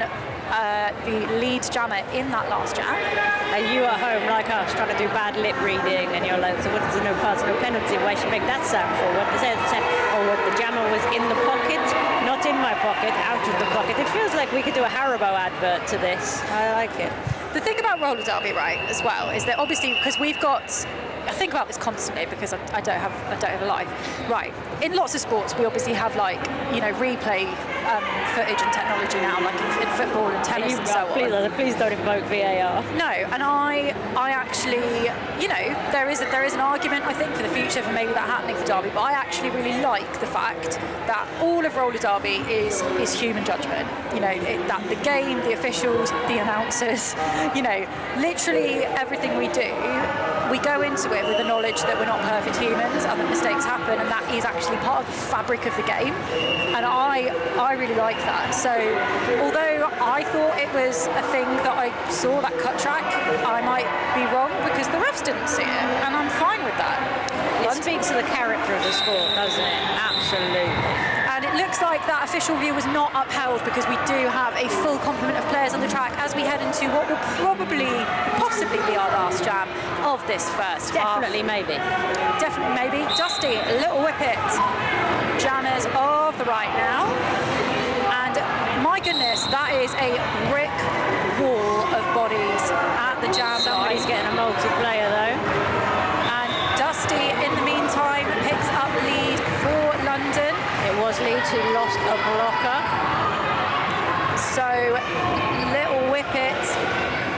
the Leeds jammer in that last jam. Are you at home like us trying to do bad lip reading and you're like, so what is the no pass, no penalty? Why should make that sound for? What the jammer was in the pocket, not in my pocket, out of the pocket. It feels like we could do a Haribo advert to this. I like it. The thing about roller derby, right, as well, is that obviously because we've got, I think about this constantly because I don't have a life. Right, in lots of sports we obviously have replay footage and technology now, like in football and tennis and so on. Please don't invoke VAR. No, and I actually, there is an argument I think for the future for maybe that happening for derby, but I actually really like the fact that all of roller derby is human judgment. That the game, the officials, the announcers, literally everything we do, we go into it with the knowledge that we're not perfect humans and that mistakes happen, and that is actually part of the fabric of the game. And I really like that. So although I thought it was a thing that I saw that cut track, I might be wrong because the refs didn't see it, and I'm fine with that. It speaks to the character of the sport, doesn't it? Absolutely. And it looks like that official review was not upheld because we do have a full complement of players on the track as we head into what will possibly be our last jam of this first Definitely, half. maybe. Definitely, maybe. Dusty, Little Whippet, jammers of the right now. And my goodness, that is a brick wall of bodies at the jam. Somebody's getting a multiplayer though. And Dusty, in the meantime, picks up lead for London. It was Leeds who lost a blocker. So Little Whippet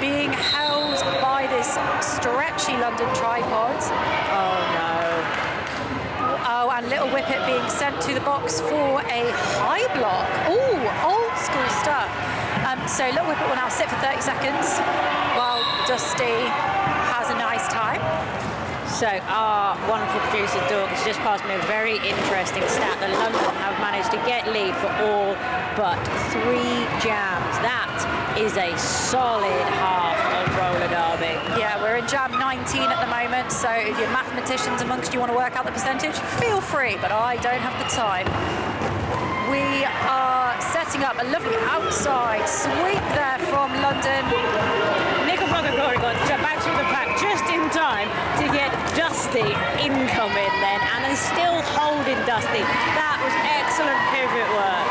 being held by this stretchy London tripod. Oh no. Oh, and Little Whippet being sent to the box for a high block. Oh, old school stuff. So Little Whippet will now sit for 30 seconds while Dusty has a nice time. So our wonderful producer Doug has just passed me a very interesting stat that London have managed to get lead for all but 3 jams. That is a solid half of roller derby. Yeah, we're in jam 19 at the moment, so if you're mathematicians amongst you want to work out the percentage, feel free, but I don't have the time. We are setting up a lovely outside sweep there from London. Nickelback got back through the pack just in time to get Dusty incoming then, and is still holding Dusty. That was excellent pivot work.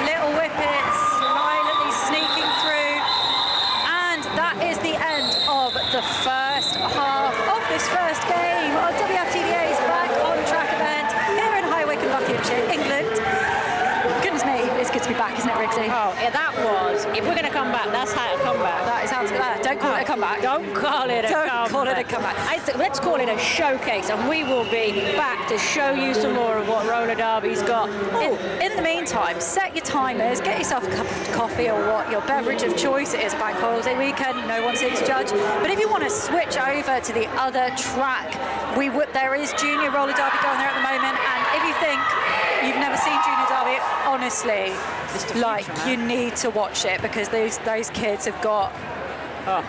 Little Whippet silently sneaking through, and that is the end of the first half of this first game of WFTVA's Back on Track event here in High Wycombe, Buckinghamshire, England. Goodness me, it's good to be back, isn't it, Riggsy? Oh, yeah, that was. If we're going to come back, that's how to come back. That is how to. Don't call it a comeback. Don't call it a comeback. Don't call it a comeback. Let's call it a showcase, and we will be back to show you some more of what roller derby's got. In the meantime, set your timers, get yourself a cup of coffee or what your beverage of choice is. Bank holiday weekend, no one's here to judge. But if you want to switch over to the other track, there is junior roller derby going there at the moment, and if you think you've never seen junior derby, honestly, you need to watch it because those kids have got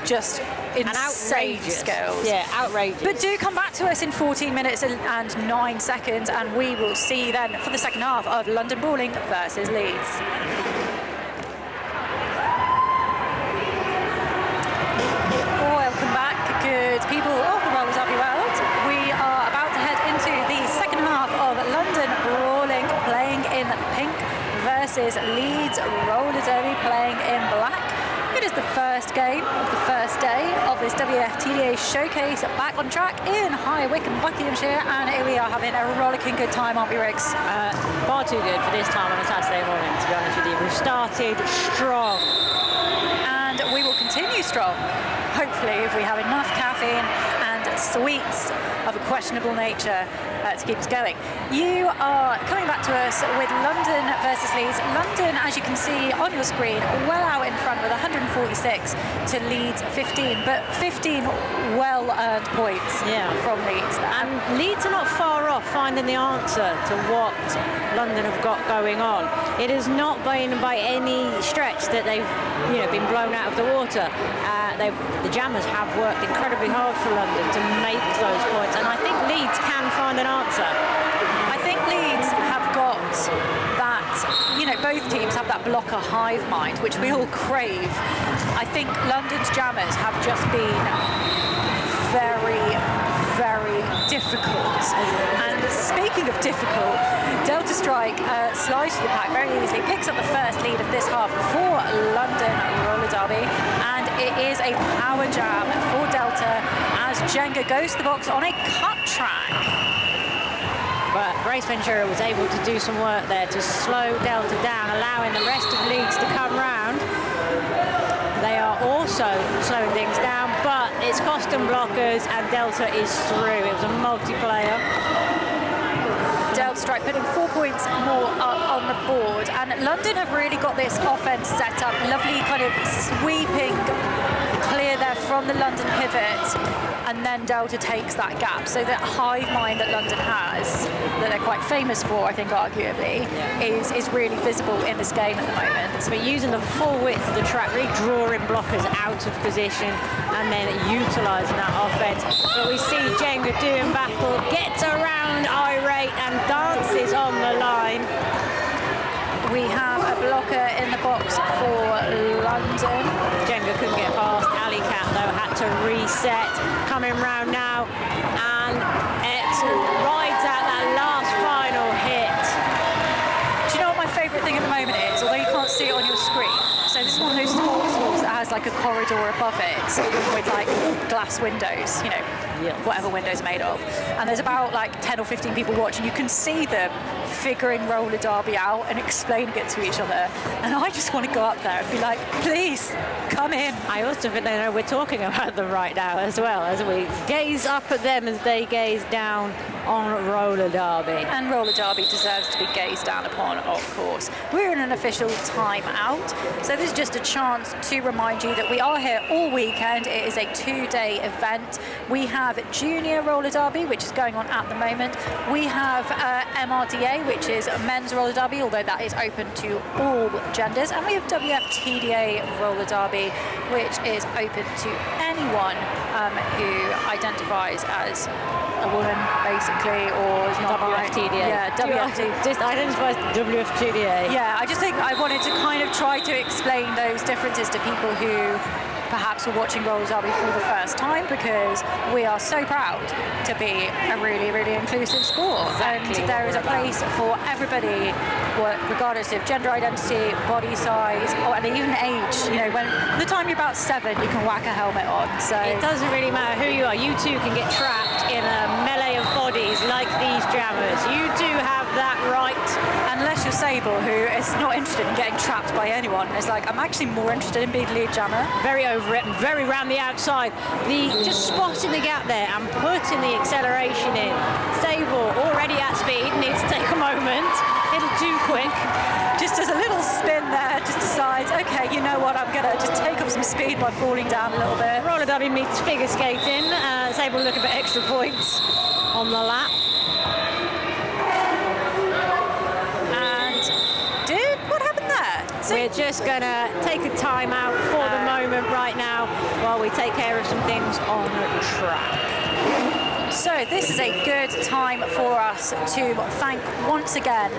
just insane skills. Yeah, outrageous. But do come back to us in 14 minutes and 9 seconds, and we will see you then for the second half of London Brawling versus Leeds. versus Leeds roller derby playing in black. It is the first game of the first day of this WFTDA showcase back on track in High Wycombe, Buckinghamshire, and here we are having a rollicking good time, aren't we, Riggs? Far too good for this time on a Saturday morning, to be honest with you. We've started strong. And we will continue strong, hopefully, if we have enough caffeine and sweets of a questionable nature to keep us going. You are coming back to us with London versus Leeds. London, as you can see on your screen, well out in front with 146 to Leeds 15, but 15 well-earned points from Leeds there. And Leeds are not far off finding the answer to what London have got going on. It has not been by any stretch that they've been blown out of the water. The Jammers have worked incredibly hard for London to make those points, and I think Leeds can find an answer. I think Leeds have got that, both teams have that blocker hive mind, which we all crave. I think London's Jammers have just been very, very difficult. And speaking of difficult, Delta Strike slides to the pack very easily, picks up the first lead of this half for London roller derby, and it is a power jam for Delta as Jenga goes to the box on a cut track. But Grace Ventura was able to do some work there to slow Delta down, allowing the rest of Leeds to come round. They are also slowing things down, but it's cost them blockers, and Delta is through. It was a multiplayer. Delta Strike putting 4 points more up on the board, and London have really got this offense set up. Lovely kind of sweeping clear there from the London pivot, and then Delta takes that gap. So that hive mind that London has, that they're quite famous for, I think, arguably, is really visible in this game at the moment. But using the full width of the track, really drawing blockers out of position and then utilising that offense. But we see Jenga doing battle, gets around Irate and dances on the line. We have a blocker in the box for London. Jenga couldn't get past. Alley Cat, though, had to reset. Coming round now, and it rides out that last final hit. Do you know what my favourite thing at the moment is? Although you can't see it on your screen. So this is one of those sports halls that has like a corridor above it with like glass windows, whatever windows are made of. And there's about like 10 or 15 people watching. You can see them figuring roller derby out and explaining it to each other. And I just want to go up there and be like, please, come in. I also think they know we're talking about them right now as well, as we gaze up at them as they gaze down on roller derby. And roller derby deserves to be gazed down upon, of course. We're in an official timeout, so this is just a chance to remind you that we are here all weekend. It is a 2-day event. We have junior roller derby, which is going on at the moment. We have MRDA, which is men's roller derby, although that is open to all genders. And we have WFTDA roller derby, which is open to anyone who identifies as a woman, basically, or is not WFTDA. Yeah, WFTDA. Just identifies WFTDA. Yeah, I just think I wanted to kind of try to explain those differences to people who perhaps were watching roller derby for the first time, because we are so proud to be a really, really inclusive sport. Exactly. And there is a place for everybody, regardless of gender identity, body size, and even age. When the time you're about 7, you can whack a helmet on. So it doesn't really matter who you are. You too can get trapped in a melee of bodies like these Jammers. You do have that right. Unless you're Sable, who is not interested in getting trapped by anyone. It's like, I'm actually more interested in being lead Jammer. Very over it and very round the outside. Just spotting the gap there and putting the acceleration in. Sable already at speed, needs to take a moment. A little too quick. Just does a little spin there, just decides, okay, you know what, I'm going to just take off some speed by falling down a little bit. Roller derby meets figure skating. Sable looking for extra points on the lap. We're just going to take a time out for the moment right now while we take care of some things on track. So this is a good time for us to thank once again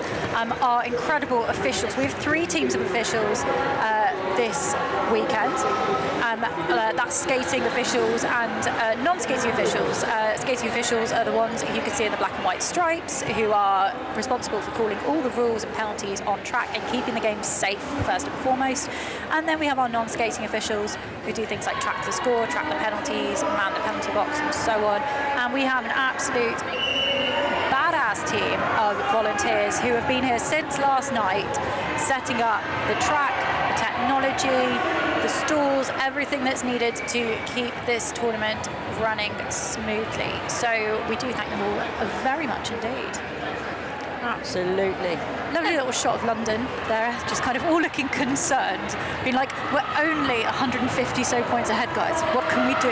our incredible officials. We have 3 teams of officials this weekend. That's skating officials and non-skating officials. Skating officials are the ones who you can see in the black and white stripes, who are responsible for calling all the rules and penalties on track and keeping the game safe first and foremost. And then we have our non-skating officials who do things like track the score, track the penalties, man the penalty box and so on. And we have an absolute badass team of volunteers who have been here since last night, setting up the track, the technology, the stalls, everything that's needed to keep this tournament running smoothly. So we do thank them all very much indeed. Absolutely. Lovely little shot of London there, just kind of all looking concerned, being like, we're only 150 so points ahead, guys. What can we do?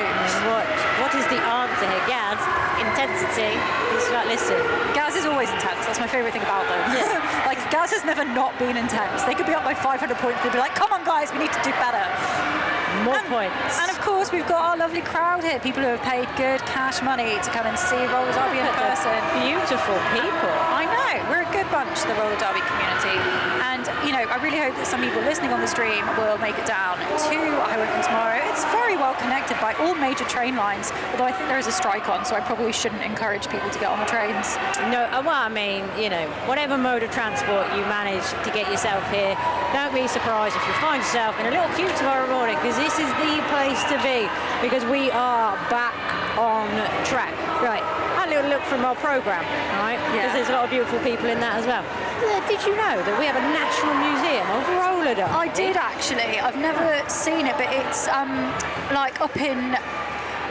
What is the answer here? Gaz, intensity. It's like, listen. Gaz is always intense. That's my favourite thing about them. Yeah. Like, Gaz has never not been intense. They could be up by 500 points. They'd be like, come on, guys, we need to do better. More points. And of course, we've got our lovely crowd here. People who have paid good cash money to come and see roller derby in person. Beautiful people. I know. We're a good bunch, the roller derby community. And, you know, I really hope that some people listening on the stream will make it down to Hoboken tomorrow. It's very well connected by all major train lines, although I think there is a strike on, so I probably shouldn't encourage people to get on the trains. No, well, I mean, you know, whatever mode of transport you manage to get yourself here, don't be surprised if you find yourself in a little queue tomorrow morning, because this is the place to be, because we are back on track. Right, a little look from our programme, right? Yeah. Because there's a lot of beautiful people in that as well. Did you know that we have a National Museum of roller derby? I did actually. I've never seen it, but it's like up in...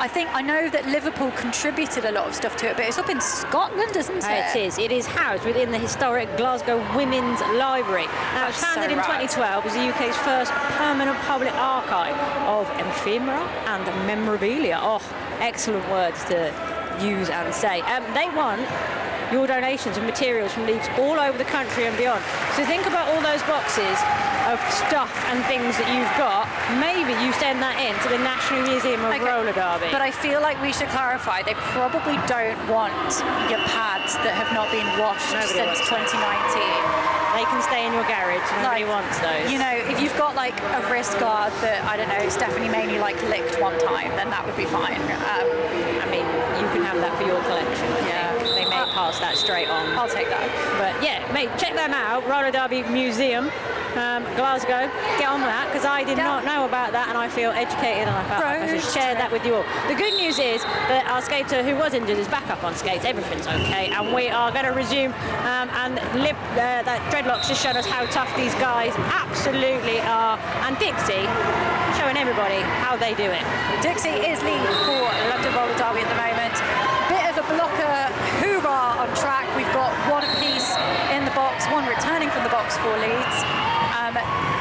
I know that Liverpool contributed a lot of stuff to it, but it's up in Scotland, isn't it? It is. It is housed within the historic Glasgow Women's Library. Now, it was founded in 2012 as the UK's first permanent public archive of ephemera and memorabilia. Oh, excellent words to use and say. They want your donations of materials from Leeds all over the country and beyond. So think about all those boxes of stuff and things that you've got. Maybe you send that in to the National Museum of Roller Derby. But I feel like we should clarify, they probably don't want your pads that have not been washed since 2019. They can stay in your garage. Nobody wants those. You know, if you've got like a wrist guard that, I don't know, Stephanie mainly like licked one time, then that would be fine. I mean, you can have that for your collection. Yeah. They may pass that straight on. I'll take that. But yeah, mate, check them out. Roller Derby Museum, Glasgow. Get on with that, because I did not know about that, and I feel educated, and I felt like I should share that with you all. The good news is that our skater who was injured is back up on skates. Everything's okay, and we are going to resume. And that Dreadlock's just shown us how tough these guys absolutely are. And Dixie showing everybody how they do it. Dixie is lead for London Roller Derby at the moment. Bit of a blocker hoorah on track. We've got one apiece in the box, one returning from the box for Leeds.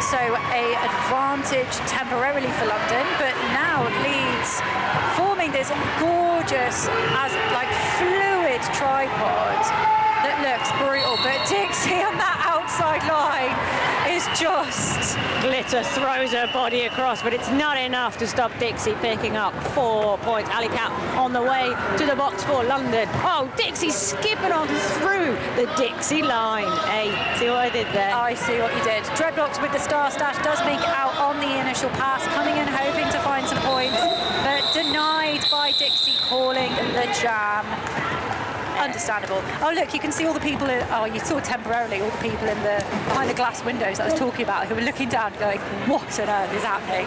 So a advantage temporarily for London, but now Leeds forming this gorgeous, as like fluid tripod that looks brutal. But Dixie on that outside line is just... Glitter throws her body across, but it's not enough to stop Dixie picking up 4 points. Ali Cat on the way to the box for London. Oh, Dixie skipping on through the Dixie line. Hey, see what I did there? I see what you did. Dreadlocks with the star stash does make it out on the initial pass, coming in hoping to find some points, but denied by Dixie calling the jam. Understandable. Oh look, you can see all the people you saw temporarily all the people behind the glass windows that I was talking about, who were looking down going, what on earth is happening?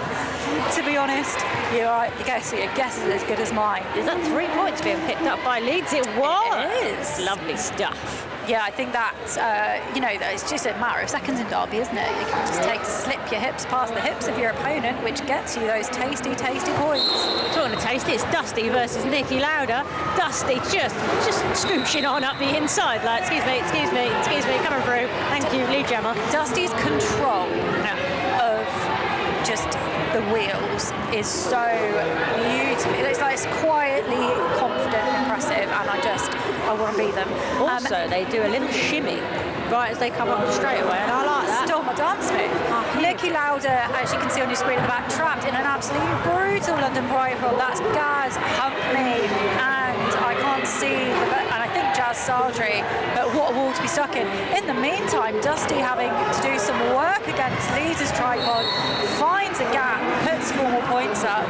To be honest, your guess is as good as mine. Is that 3 points being picked up by Leeds? It was. It is. Lovely stuff. Yeah, I think that, it's just a matter of seconds in derby, isn't it? You can just take to slip your hips past the hips of your opponent, which gets you those tasty, tasty points. Talking of tasty, it's Dusty versus Nicky Lauder. Dusty just scooching on up the inside, like, excuse me, coming through. Thank you, lead jammer. Dusty's control of just the wheels is so beautiful. It's like it's quietly confident and impressive, and I want to be them. Also, they do a little shimmy right as they come up the straightaway, and I like that. Still my dance move. Nicky Lauder, as you can see on your screen at the back, trapped in an absolutely brutal London Pride roll. That's Gaz Humphrey, and I can't see, and I think Jazz past Sardry, but what a wall to be stuck in. In the meantime, Dusty having to do some work against Leeds' tripod, finds a gap, puts 4 more points up.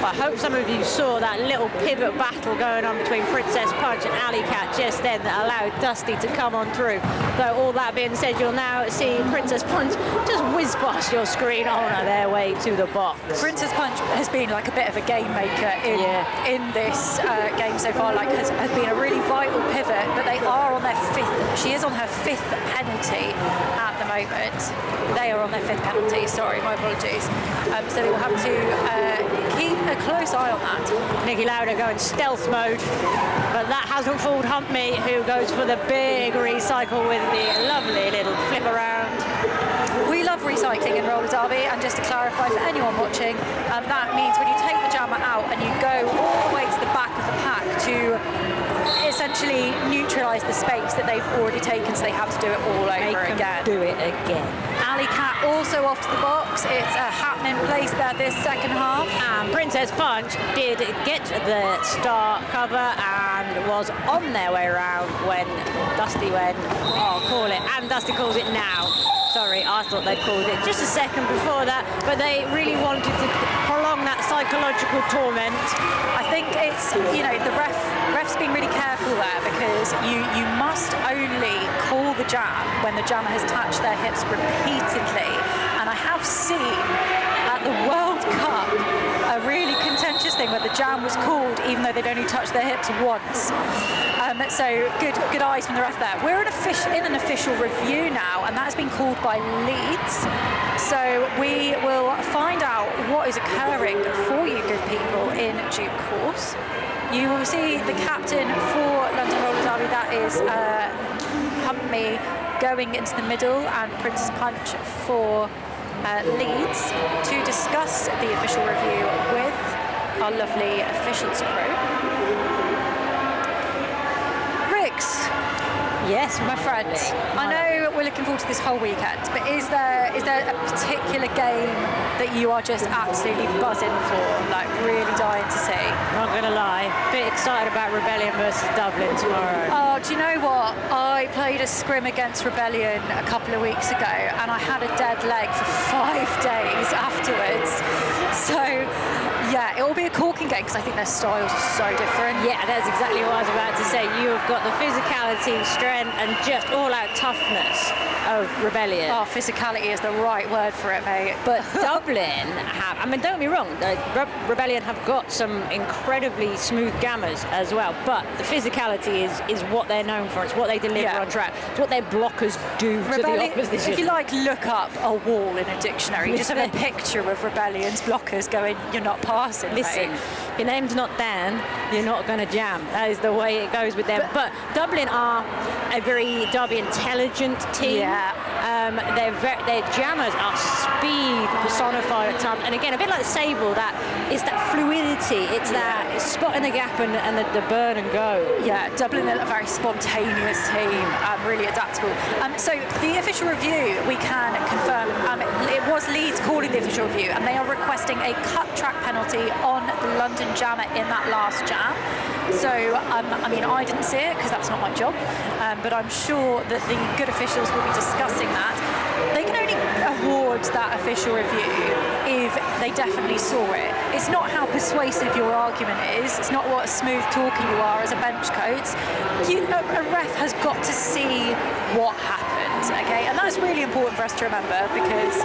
I hope some of you saw that little pivot battle going on between Princess Punch and Alley Cat just then that allowed Dusty to come on through. Though all that being said, you'll now see Princess Punch just whiz past your screen on their way to the box. Princess Punch has been like a bit of a game maker in this game so far, like has been a really vital pivot, but they are on their 5th, she is on her 5th penalty at the moment. They are on their 5th penalty, sorry, my apologies. So they will have to keep a close eye on that. Nikki Lauder going stealth mode, but that hasn't fooled Humpme, who goes for the big recycle with the lovely little flip around. We love recycling in roller derby, and just to clarify for anyone watching, that means when you take the jammer out and you go all the way to the back of the pack to essentially neutralise the space that they've already taken, so they have to do it all over again. Do it again. Alley Cat also off to the box. It's a happening place there this second half. And Princess Punch did get the star cover and was on their way around when Dusty went, oh, call it, and Dusty calls it now. Sorry, I thought they'd called it just a second before that, but they really wanted to prolong that psychological torment. I think it's, you know, the ref's being really careful there, because you must only call the jam when the jammer has touched their hips repeatedly. And I have seen at the World Cup a really contentious thing where the jam was called even though they'd only touched their hips once. So good eyes from the ref there. We're in an official review now, and that's been called by Leeds. So we will find out what is occurring for you good people in due course. You will see the captain for London Roller Derby, that is Humpme, going into the middle, and Princess Punch for Leeds to discuss the official review with our lovely officials crew. Riggs. Yes, my friend. I know we're looking forward to this whole weekend, but is there a particular game that you are just absolutely buzzing for, like really dying to see? Not gonna lie, a bit excited about Rebellion versus Dublin tomorrow. Oh, do you know what? I played a scrim against Rebellion a couple of weeks ago, and I had a dead leg for 5 days afterwards. So yeah, it will be a corking game because I think their styles are so different. Yeah, that's exactly what I was about to say. You have got the physicality, strength, and just all-out toughness of Rebellion. Oh, physicality is the right word for it, mate. But Dublin have, I mean, don't be wrong, Rebellion have got some incredibly smooth gammers as well, but the physicality is what they're known for. It's what they deliver on track. It's what their blockers do to the opposition. If you like, look up a wall in a dictionary, just have a picture of Rebellion's blockers going, you're not passing. Listen, mate. Your name's not Dan, you're not going to jam. That is the way it goes with them. But Dublin are a very derby intelligent team. Yeah. Their jammers are speed personified at times. And again, a bit like Sable, that it's that fluidity. It's that spotting the gap and the burn and go. Yeah, Dublin are a very spontaneous team, really adaptable. So the official review, we can confirm, it was Leeds calling the official review, and they are requesting a cut track penalty on the London jammer in that last jam. So, I mean, I didn't see it because that's not my job, but I'm sure that the good officials will be discussing that. They can only award that official review if they definitely saw it. It's not how persuasive your argument is. It's not what smooth talker you are as a bench coach. A ref has got to see what happened, okay? And that's really important for us to remember, because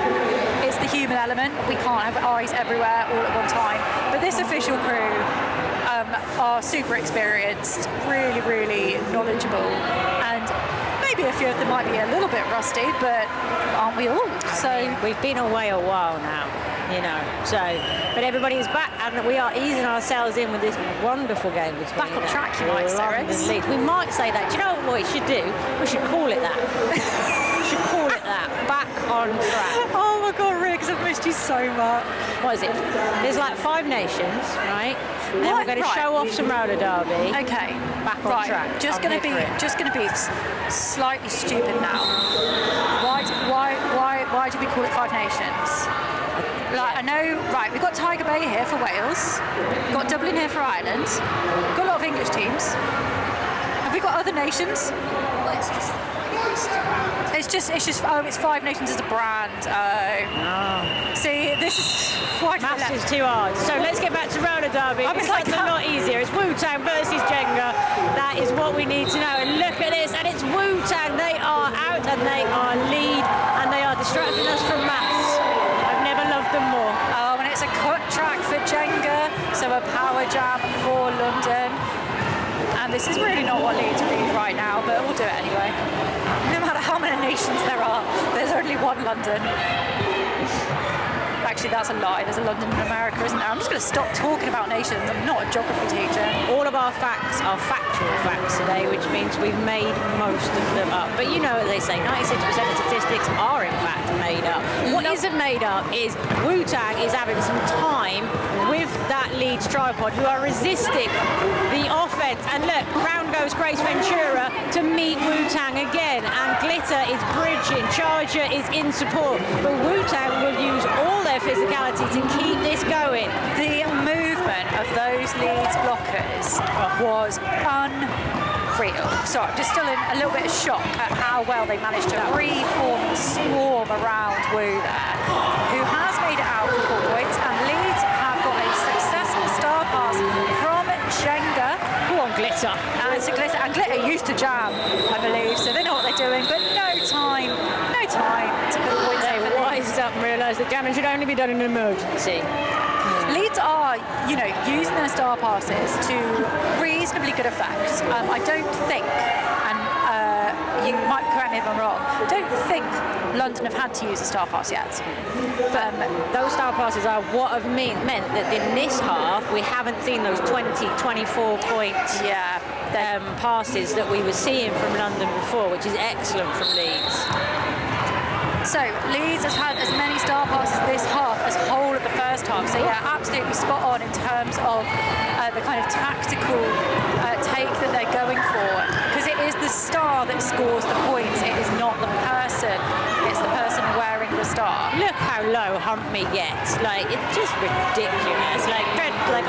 it's the human element. We can't have eyes everywhere all at one time. But this official crew are super experienced, really, really knowledgeable, and maybe a few of them might be a little bit rusty, but aren't we all? So we've been away a while now, you know. So, but everybody is back, and we are easing ourselves in with this wonderful game between back on track, you might say, Riggs. Leeds. We might say that. Do you know what we should do? We should call it that. We should call it that. Back on track. Oh my God, Riggs, I've missed you so much. What is it? There's like 5 nations, right? And then we're going to show off some roller derby. Okay. Back on track. Just going to be slightly stupid now. Why do we call it 5 nations? Like, I know, right, we've got Tiger Bay here for Wales, we've got Dublin here for Ireland, we've got a lot of English teams. Have Have we got other nations? It's Five Nations as a brand. See, this is quite Maths is too hard. So let's get back to roller derby. I was like, that's a lot easier. It's Wu-Tang versus Jenga. That is what we need to know. And look at this, and it's Wu-Tang. They are out and they are lead, and they are distracting us from maths. I've never loved them more. Oh, and it's a cut track for Jenga, so a power jam for London. And this is really not what Leeds need right now, but we'll do it anyway. No matter how many nations there are, there's only one London. Actually, that's a lie. There's a London in America, isn't there? I'm just going to stop talking about nations. I'm not a geography teacher. All of our facts are factual facts today, which means we've made most of them up. But you know what they say, 96% of statistics are in fact made up. What isn't made up is Wu-Tang is having some time with that Leeds tripod who are resisting the offense. And look, round goes Grace Ventura to meet Wu-Tang again. And Glitter is bridging, Charger is in support. But Wu-Tang will use all their physicality to keep this going. The movement of those Leeds blockers was unreal. So I'm just still in a little bit of shock at how well they managed to reform and swarm around Wu there, who has made it out for 4 points, and Leeds have got a successful star pass from Jenga. Go on, Glitter. And Glitter used to jam, I believe, so they know what they're doing, but no time to put the points They wised up and realised that jamming should only be done in an emergency. Leeds are, using their star passes to reasonably good effect. I don't think, and you might correct me if I'm wrong, I don't think London have had to use a star pass yet. Those star passes are what have meant that in this half we haven't seen those 20, 24 point passes that we were seeing from London before, which is excellent from Leeds. So Leeds has had as many star passes this half as whole of the first half. So yeah, absolutely spot on in terms of the kind of tactical take that they're going for. Because it is the star that scores the points. It is not the person. It's the person wearing the star. Look how low Humphrey gets. Like, it's just ridiculous. Like,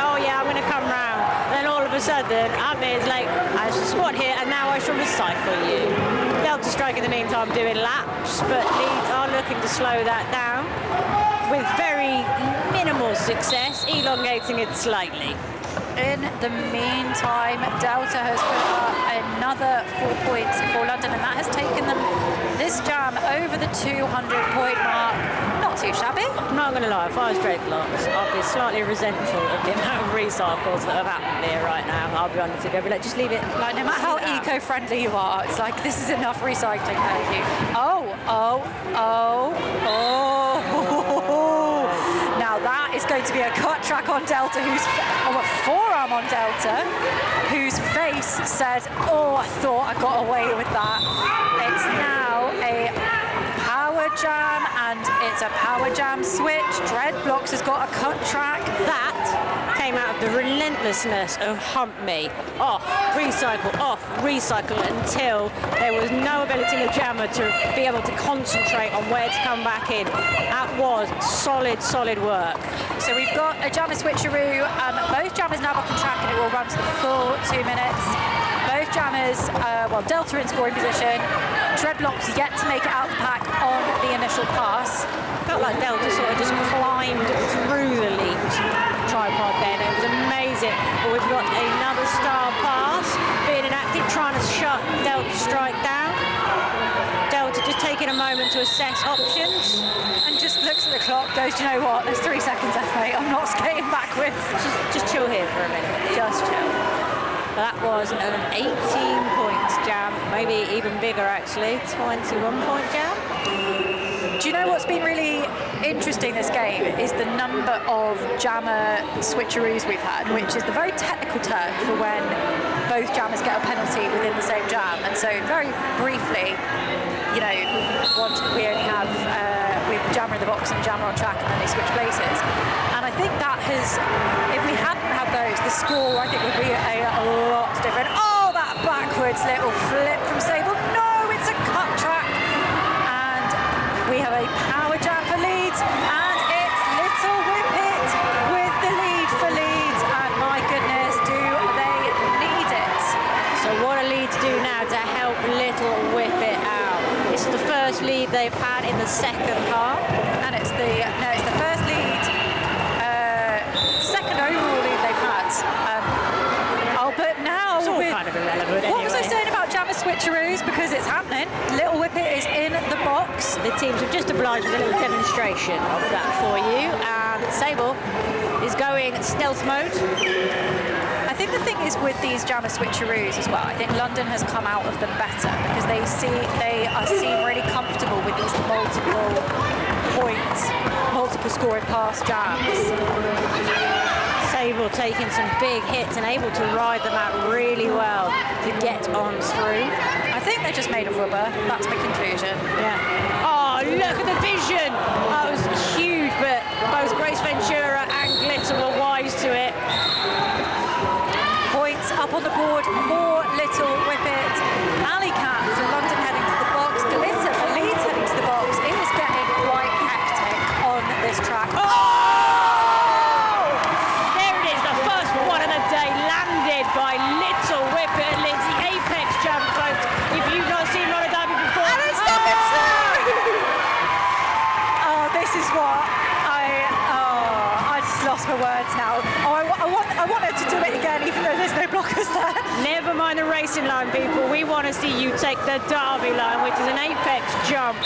oh yeah, I'm going to come round. Then all of a sudden, Humphrey is like, I shall squat here and now I shall recycle you. Delta Strike in the meantime doing laps, but Leeds are looking to slow that down with very minimal success, elongating it slightly. In the meantime, Delta has put up another 4 points for London, and that has taken them this jam over the 200-point mark. Not too shabby. I'm not going to lie, if I was Drake Locks, I'd be slightly resentful of the amount of recycles that have happened here right now. I'll be honest with you, I'd be like, just leave it. Like, no matter how eco-friendly you are, it's like, this is enough recycling, thank you. Oh. Now that is going to be a cut track on Delta, a forearm on Delta, whose face said, oh, I thought I got away with that. It's now a power jam, and it's a power jam switch. Dreadblocks has got a cut track. That came out of the relentlessness of Hump Me. Off, recycle until there was no ability in the jammer to be able to concentrate on where to come back in. That was solid work. So we've got a jammer switcheroo. Both jammers now back on track, and it will run to the full 2 minutes. Both jammers, Delta in scoring position. Dreadblocks yet to make it out of the pack on the initial pass. Felt like Delta sort of just climbed through the lead tripod then. It was amazing. But we've got another star pass being enacted, trying to shut Delta Strike down. Delta just taking a moment to assess options. And just looks at the clock, goes, do you know what, there's 3 seconds left, mate. I'm not skating backwards. Just chill here for a minute. Just chill. That was an 18-point jam, maybe even bigger actually, 21-point jam. Do you know what's been really interesting this game is the number of jammer switcheroos we've had, which is the very technical term for when both jammers get a penalty within the same jam. And so very briefly, we only have we have jammer in the box and jammer on track, and then they switch places. And I think that has, if we hadn't had those, the score I think would be a lot different. Oh, that backwards little flip from Sable. No, it's a cut track. And we have a power jam for Leeds, and it's Little Whippet with the lead for Leeds. And my goodness, do they need it? So what are Leeds the second half. And it's the first lead, second overall lead they've had. But now It's all kind of irrelevant what was I anyway. saying about jammer switcheroos? Because it's happening. Little Whippet is in the box. The teams have just obliged with a little demonstration of that for you. And Sable is going stealth mode. I think the thing is with these jammer switcheroos as well, I think London has come out of them better because they seem really comfortable with these multiple scoring pass jams. Sable taking some big hits and able to ride them out really well to get on through. I think they're just made of rubber. That's my conclusion. Yeah. Oh, look at the vision. That was huge, but both Grace Ventura and Glitter were wise to it. Points up on the board for Little Whippet. Alley Cat for London heading to the box. Glitter for Leeds heading to the box. It is getting quite hectic on this track. Oh! There it is, the first one of the day landed by Little Whippet and Leeds. The apex jump, folks. If you've not seen Roller Derby before, And it's number two! Oh, this is what I just lost my words now. Oh, I want her to do it again, even though there's no blockers there. never mind the racing line, people. We want to see you take the Derby line, which is an apex jump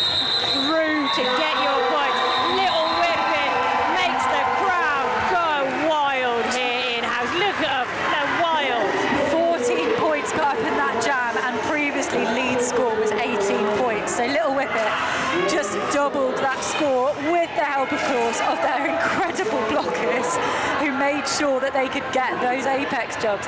through to get your points. Little Whippet makes the crowd go wild here in-house. Look at them, they're wild. 14 points got up in that jam, and previously Leeds' score was 18 points. So Little Whippet just doubled that score with the help, of course, of their incredible blockers who made sure that they could get those apex jumps.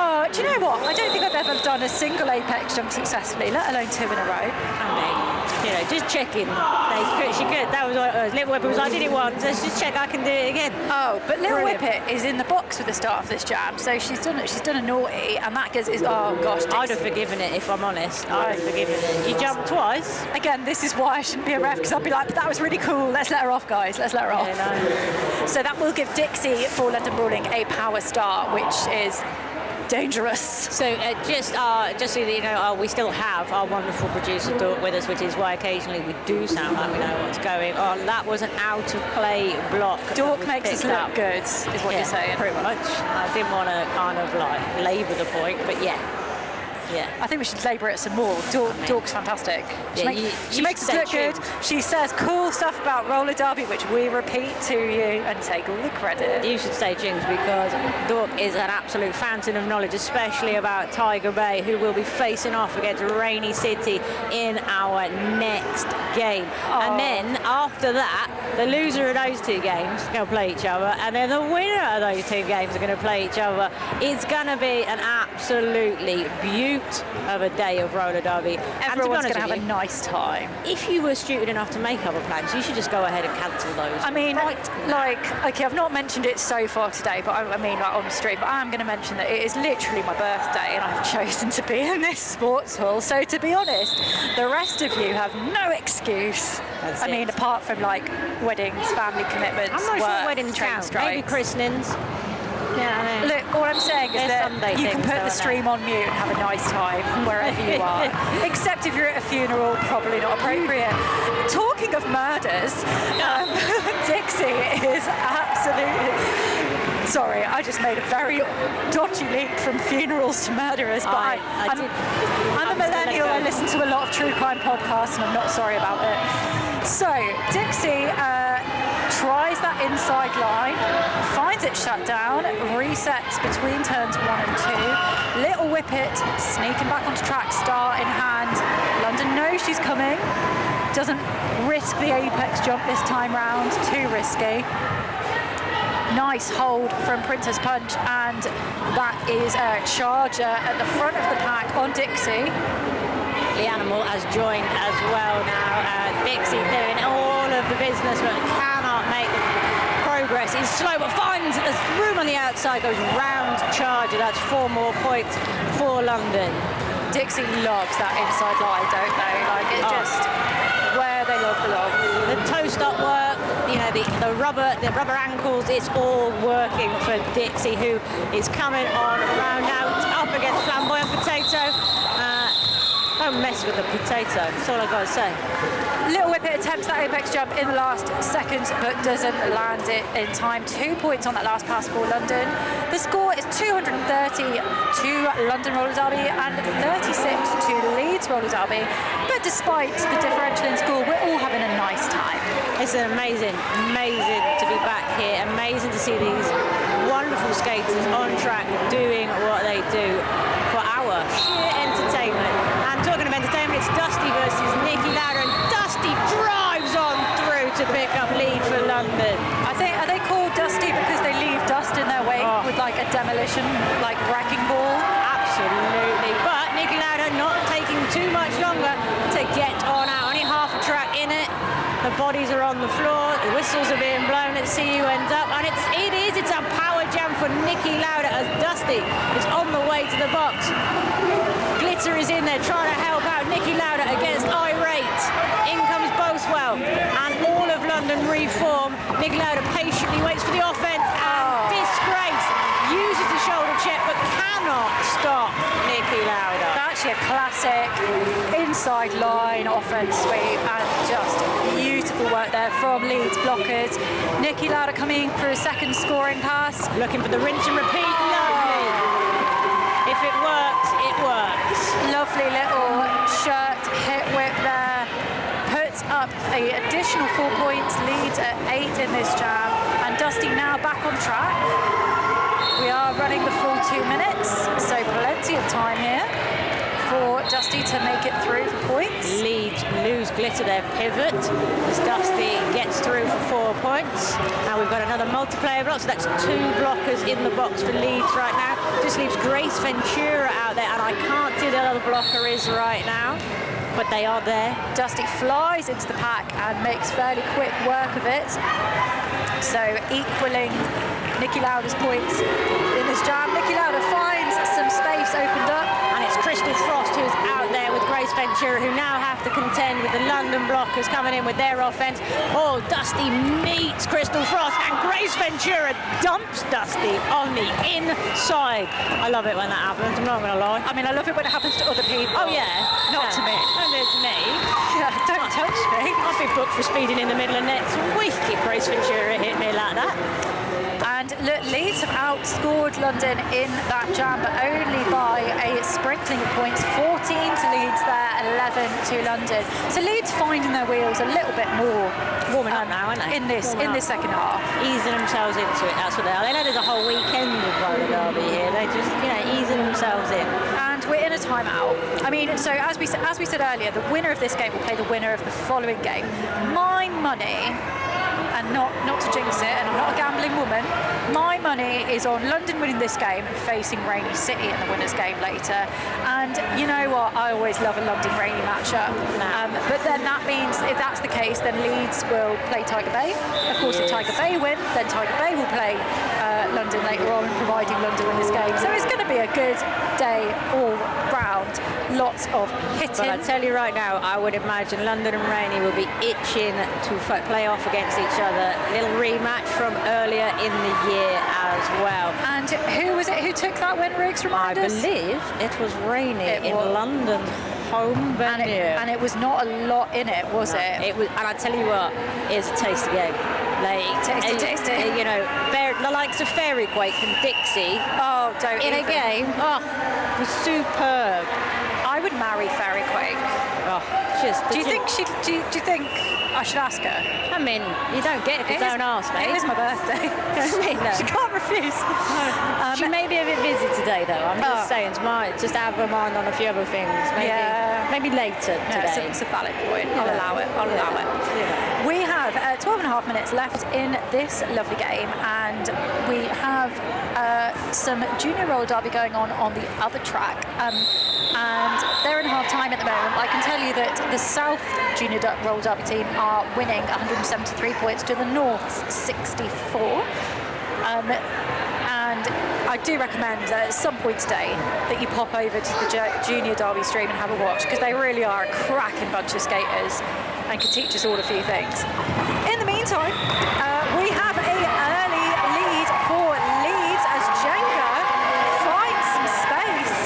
Oh, do you know what? I don't think I've ever done a single apex jump successfully, let alone two in a row. I mean, just checking. She could. That was Little Whippet was. I did it once. Let's just check. I can do it again. Oh, but Little Brilliant. Whippet is in the box with the start of this jam, so she's done a naughty, and that gives is oh gosh. I'd have forgiven it if I'm honest. I'd have forgiven it. You jumped twice. Again, this is why I shouldn't be a ref, because I'd be like, that was really cool. Let's let her off, guys. Let's let her off. Yeah, no. So that will give Dixie for London Brawling a power start, which is dangerous. So just so that you know, we still have our wonderful producer Dork with us, which is why occasionally we do sound like we know what's going on. That was an out of play block. Dork makes us look good, is what you're saying. Pretty much. I didn't want to kind of like labour the point, but yeah. I think we should labour it some more. Dork's fantastic. She makes us look good. She says cool stuff about roller derby, which we repeat to you and take all the credit. You should stay tuned, because Dork is an absolute fountain of knowledge, especially about Tiger Bay, who will be facing off against Rainy City in our next game. Oh. And then after that, the loser of those two games are going to play each other, and then the winner of those two games are going to play each other. It's going to be an absolutely beautiful of a day of roller derby. Everyone's going to have a nice time. If you were stupid enough to make other plans, you should just go ahead and cancel those. I mean, okay, I've not mentioned it so far today, but I mean, like on the stream, but I am going to mention that it is literally my birthday and I've chosen to be in this sports hall. So to be honest, the rest of you have no excuse. That's I mean, apart from like weddings, family commitments, I'm not work, sure weddings train count. strikes. Maybe christenings. Yeah, I know. Look, all I'm saying is that Sunday you can things, put the though, stream on mute and have a nice time wherever you are. Except if you're at a funeral, probably not appropriate. Talking of murders, Dixie is absolutely... Sorry, I just made a very dodgy leap from funerals to murderers, but I'm a millennial. I listen to a lot of true crime podcasts and I'm not sorry about it. So, Dixie tries that inside line, finds it shut down, resets between turns 1 and 2. Little Whippet sneaking back onto track, start in hand. London knows she's coming, doesn't risk the apex jump this time round, too risky. Nice hold from Princess Punch, and that is a charger at the front of the pack on Dixie. The animal has joined as well now. Dixie doing all of the business, but cannot make progress. He's slow, but finds there's room on the outside, goes round charger. That's 4 more points for London. Dixie loves that inside line, don't they? Like, it's just where they love the love. The toe stop work, the rubber ankles, it's all working for Dixie, who is coming on round now. It's up against Flamboyant Potato. Don't mess with the potato. That's all I got to say. Little Whippet attempts that apex jump in the last seconds, but doesn't land it in time. 2 points on that last pass for London. The score is 230 to London Roller Derby and 36 to Leeds Roller Derby. But despite the differential in score, we're all having a nice time. It's amazing to be back here. Amazing to see these wonderful skaters on track doing what they do for our sheer entertainment. And talking of entertainment, it's Dusty versus Nicky Lauda, and Dusty drives on through to pick up lead for London. Are they called Dusty because they leave dust in their wake with like a demolition, like wrecking ball? Absolutely. But Nicky Lauda not taking too much longer to get on out. Only half a track in it. The bodies are on the floor, the whistles are being blown, let's see who ends up. And it's a power jam for Nicky Lauda as Dusty is on the way to the box. Glitter is in there trying to help out Nicky Lauda against Irate. In comes Bothwell and all of London reform. Nicky Lauda patiently waits for the offense and Disgrace uses the shoulder check but cannot stop Nicky Lauda. Actually a classic inside line offense sweep and just beautiful work there from Leeds blockers. Nicky Lauda coming for a second scoring pass. Looking for the rinse and repeat. Lovely. If it works, it works. Lovely little shirt hit whip there. Puts up an additional 4 points. Leeds at 8 in this jam. And Dusty now back on track. We are running the full 2 minutes, so plenty of time here for Dusty to make it through for points. Leeds lose Glitter their pivot as Dusty gets through for 4 points. Now we've got another multiplayer block, so that's 2 blockers in the box for Leeds right now. Just leaves Grace Ventura out there, and I can't see the other blocker is right now, but they are there. Dusty flies into the pack and makes fairly quick work of it. So equaling Nicky Lauda's points in this jam. Nicky Lauda finds some space opened up. And it's Crystal Frost who's out there with Grace Ventura, who now have to contend with the London blockers coming in with their offense. Oh, Dusty meets Crystal Frost and Grace Ventura dumps Dusty on the inside. I love it when that happens, I'm not going to lie. I mean, I love it when it happens to other people. Oh, yeah. Not to me. Don't do it to me. Yeah, don't touch me. I'll be booked for speeding in the middle of next week if Grace Ventura hit me like that. And look, Leeds have outscored London in that jam, but only by a sprinkling of points. 14 to Leeds there, 11 to London. So Leeds finding their wheels a little bit more warming up now, aren't they? In this second half, easing themselves into it. That's what they are. They know there's a whole weekend of roller derby here. They just, easing themselves in. And we're in a timeout. I mean, so as we said earlier, the winner of this game will play the winner of the following game. My money. And not to jinx it, and I'm not a gambling woman, my money is on London winning this game and facing Rainy City in the winners' game later. And you know what? I always love a London-Rainy matchup. But then that means, if that's the case, then Leeds will play Tiger Bay. Of course, if Tiger Bay win, then Tiger Bay will play London later on, providing London win this game. So it's going to be a good day all round. Lots of hitting. But I tell you right now, I would imagine London and Rainy will be itching to play off against each other. Little rematch from earlier in the year as well. And who was it who took that win, Riggs? Remind us? I believe it was Rainy in London's home venue. And it was not a lot in it, was it? It was, and I tell you what, it's a tasty game. Tasty. The likes of Fairy Quake and Dixie. Oh, don't in even. A game. Oh, was superb. I would marry Fairy Quake. Oh, just. Do you think I should ask her? I mean, you don't get it if you don't ask, mate. It is my birthday. She can't refuse. She may be a bit busy today, though. I'm just saying, just have her mind on a few other things. Maybe later today. It's a valid point. I'll allow it. Yeah. We have 12 and a half minutes left in this lovely game, and we have some junior roller derby going on the other track. And they're in half time at the moment. I can tell you that the South Junior Roller Derby team are winning 173 points to the North's 64. And I do recommend at some point today that you pop over to the Junior Derby stream and have a watch, because they really are a cracking bunch of skaters and can teach us all a few things. In the meantime, we have an early lead for Leeds as Jenga finds some space.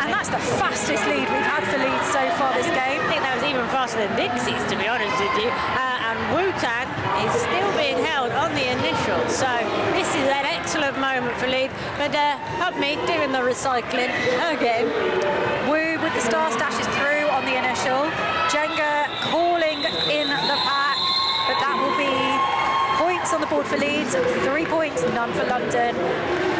And that's the fastest lead we've had for Leeds so Pixies, to be honest with you. And Wu-Tang is still being held on the initial. So this is an excellent moment for Leeds. But help me doing the recycling again. Wu with the star stashes through on the initial. Jenga calling in the pack, but that will be points on the board for Leeds. 3 points, none for London.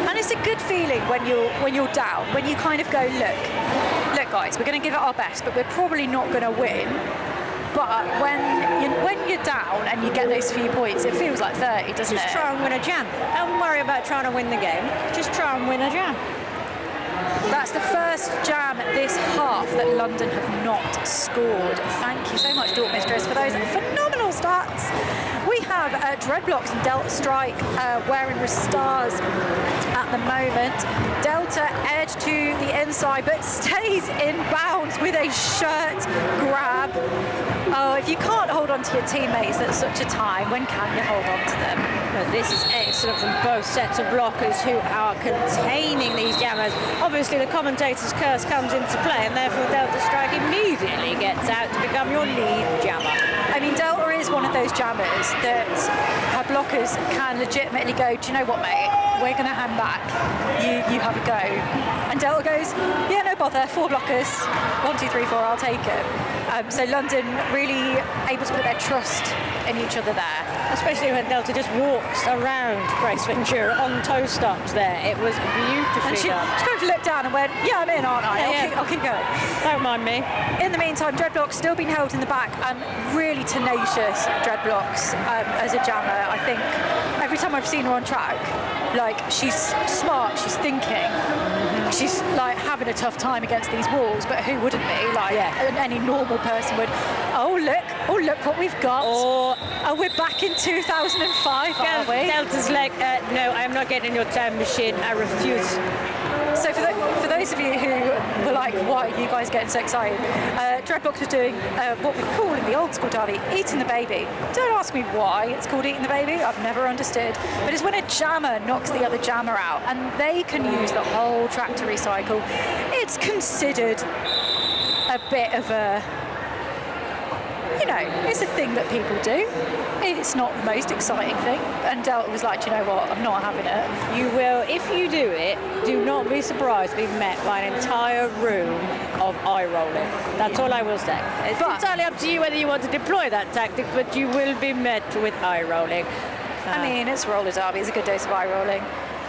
And it's a good feeling when you're down, when you kind of go, look guys, we're going to give it our best, but we're probably not going to win. But when you're down and you get those few points, it feels like 30, doesn't it? Just try and win a jam. Don't worry about trying to win the game. Just try and win a jam. That's the first jam this half that London have not scored. Thank you so much, Dork Mistress, for those phenomenal stats. We have Dreadblocks and Delta Strike wearing stars at the moment. Delta edge to the inside, but stays in bounds with a shirt grab. Oh, if you can't hold on to your teammates at such a time, when can you hold on to them? But this is excellent from both sets of blockers who are containing these jammers. Obviously, the commentator's curse comes into play, and therefore Delta Strike immediately gets out to become your lead jammer. I mean, Delta is one of those jammers that her blockers can legitimately go, do you know what, mate? We're going to hand back. You have a go. And Delta goes, yeah, no bother, 4 blockers. 1, 2, 3, 4, I'll take it. So London really able to put their trust in each other there. Especially when Delta just walks around Grace Ventura on toe stops there. It was beautifully And she done. kind of looked down and went, yeah, I'm in, aren't I? I'll keep going. Don't mind me. In the meantime, Dreadblocks still being held in the back, and really tenacious Dreadblocks as a jammer. I think every time I've seen her on track, like, she's smart, she's thinking, she's like having a tough time against these walls, but who wouldn't be? Like, any normal person would. Oh look what we've got. Or we're back in 2005, are we? Delta's like, no, I'm not getting your time machine, I refuse. So for those of you who were like, why are you guys getting so excited? Dreadblocks was doing what we call in the old school derby, eating the baby. Don't ask me why it's called eating the baby, I've never understood. But it's when a jammer knocks the other jammer out, and they can use the whole track to recycle. It's considered a bit of a, you know, it's a thing that people do. It's not the most exciting thing. And Delta was like, do you know what, I'm not having it. You will, if you do it, do not be surprised to be met by an entire room of eye rolling. That's all I will say. It's entirely up to you whether you want to deploy that tactic, but you will be met with eye rolling. I mean, it's roller derby, it's a good dose of eye rolling.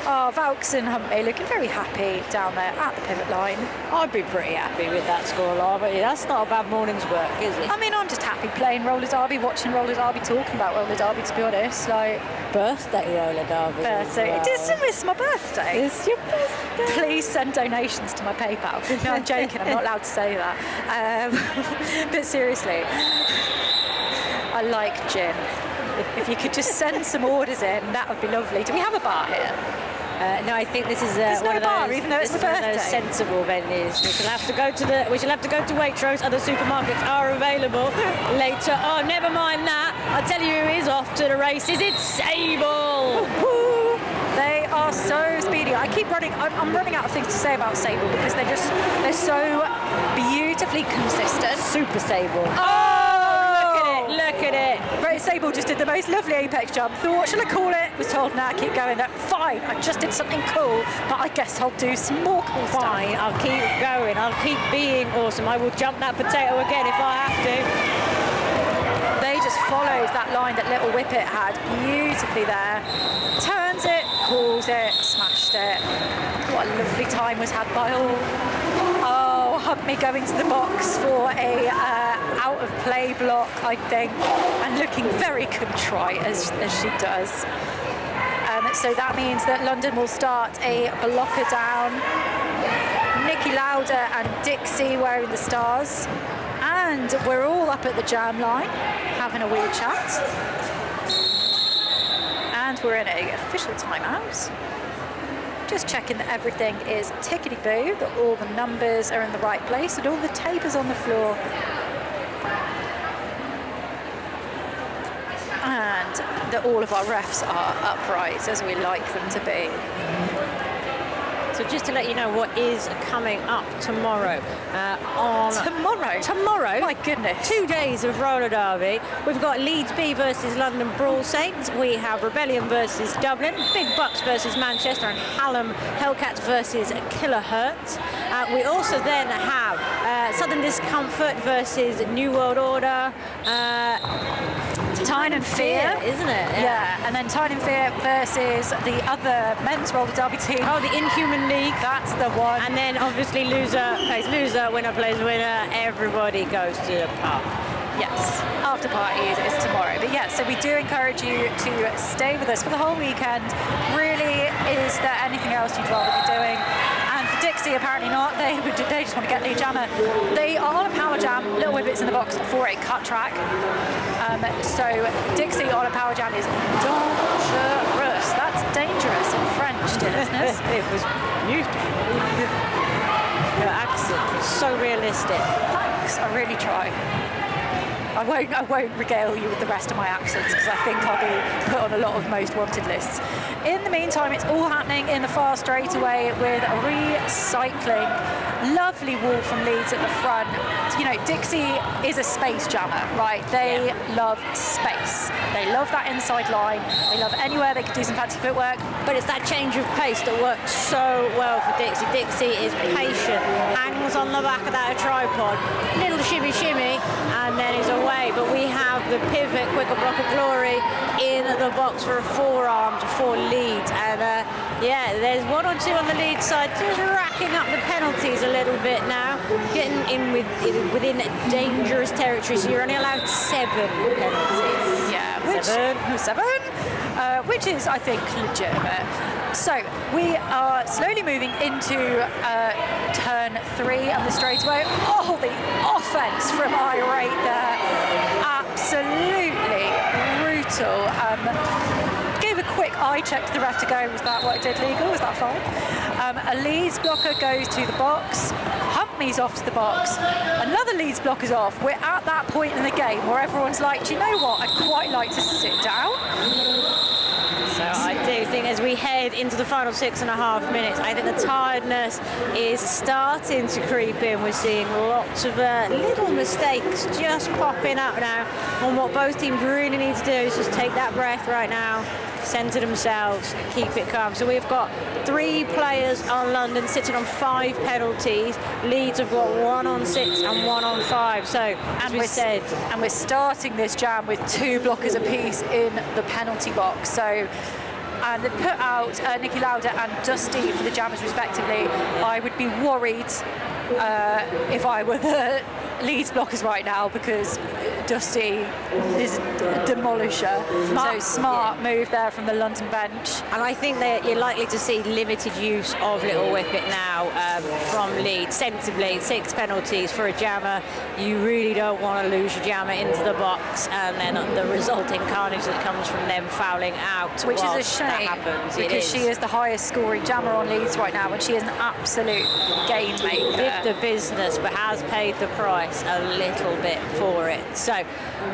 Oh, Valks and Humphrey looking very happy down there at the pivot line. I'd be pretty happy with that scoreline, but that's not a bad morning's work, is it? I mean, I'm just happy playing roller derby, watching roller derby, talking about roller derby, to be honest. Like, birthday roller derby. Birthday. Well. It's my birthday. It's your birthday. Please send donations to my PayPal. No, I'm joking. I'm not allowed to say that. But seriously, I like gin. If you could just send some orders in, that would be lovely. Do we have a bar here? No, I think this is There's one no of those, bar, even though it's this my is one of birthday. those sensible venues. We shall have to go to Waitrose. Other supermarkets are available later. Oh, never mind that. I'll tell you who is off to the races. It's Sable. Woo-hoo. They are so speedy. I keep running. I'm running out of things to say about Sable because they're so beautifully consistent. Super Sable. Oh! Look at it. Great Sable just did the most lovely apex jump. Thought, what shall I call it? Was told, nah, keep going. That fine. I just did something cool, but I guess I'll do some more cool stuff. Fine, I'll keep going. I'll keep being awesome. I will jump that potato again if I have to. They just followed that line that Little Whippet had beautifully there. Turns it, calls it, smashed it. What a lovely time was had by all. Oh, Humphrey going to the box for a out of play block, I think, and looking very contrite as she does. So that means that London will start a blocker down. Nikki Lauder and Dixie wearing the stars. And we're all up at the jam line, having a wee chat. And we're in an official timeout. Just checking that everything is tickety-boo, that all the numbers are in the right place, and all the tapers on the floor. And that all of our refs are upright, as we like them to be. So just to let you know what is coming up tomorrow. Tomorrow? My goodness. 2 days of roller derby. We've got Leeds B versus London Brawl Saints. We have Rebellion versus Dublin. Big Bucks versus Manchester. And Hallam Hellcats versus Kilohertz. We also then have Southern Discomfort versus New World Order. Tyne and Fear, isn't it? Yeah, and then Tyne and Fear versus the other men's roller derby team. Oh, the Inhuman League. That's the one. And then obviously loser plays loser, winner plays winner. Everybody goes to the pub. Yes, after party is tomorrow. But yeah, so we do encourage you to stay with us for the whole weekend. Really, is there anything else you'd rather be doing? And for Dixie, apparently not. They just want to get Lead Jammer. They are on a power jam, Little Whippets in the box for a cut track. So Dixie on a power jam is dangerous. That's dangerous in French, listeners. It was beautiful. Your accent was so realistic. Thanks, I really try. I won't regale you with the rest of my accents because I think I'll be put on a lot of most wanted lists. In the meantime, it's all happening in the far straightaway with recycling. Lovely wall from Leeds at the front. You know, Dixie is a space jammer, right? They love space. They love that inside line. They love anywhere they could do some fancy footwork. But it's that change of pace that works so well for Dixie. Dixie is patient, hangs on the back of that tripod, little shimmy shimmy, and then is away. But we have the pivot, quicker block of glory in the box for a forearm for Leeds. And yeah, there's 1 or 2 on the Leeds side, just racking up the penalties a little bit now, getting in within dangerous territory. So you're only allowed 7 penalties. Yeah, seven. Which is, I think, legitimate. So we are slowly moving into turn 3 and the straightaway. Oh, the offence from Irate there. Absolutely brutal. Gave a quick eye check to the ref to go, was that what I did legal? Was that fine? A Leeds blocker goes to the box. Humpney's off to the box. Another Leeds blocker's off. We're at that point in the game where everyone's like, do you know what? I'd quite like to sit down. So I do think as we head into the final 6.5 minutes, I think the tiredness is starting to creep in. We're seeing lots of little mistakes just popping up now. And what both teams really need to do is just take that breath right now, centre themselves, keep it calm. So we've got 3 players on London sitting on 5 penalties. Leeds have got 1 on 6 and 1 on 5. So as we said, and we're starting this jam with 2 blockers apiece in the penalty box. So. And they put out Nicky Lauder and Dusty for the jammers respectively. I would be worried if I were the Leeds blockers right now because Dusty is a demolisher. So smart move there from the London bench. And I think that you're likely to see limited use of Little Whippet now from Leeds. Sensibly, 6 penalties for a jammer. You really don't want to lose your jammer into the box and then the resulting carnage that comes from them fouling out. Which is a shame that happens. because she is the highest scoring jammer on Leeds right now and she is an absolute game maker. Did the business but has paid the price a little bit for it. So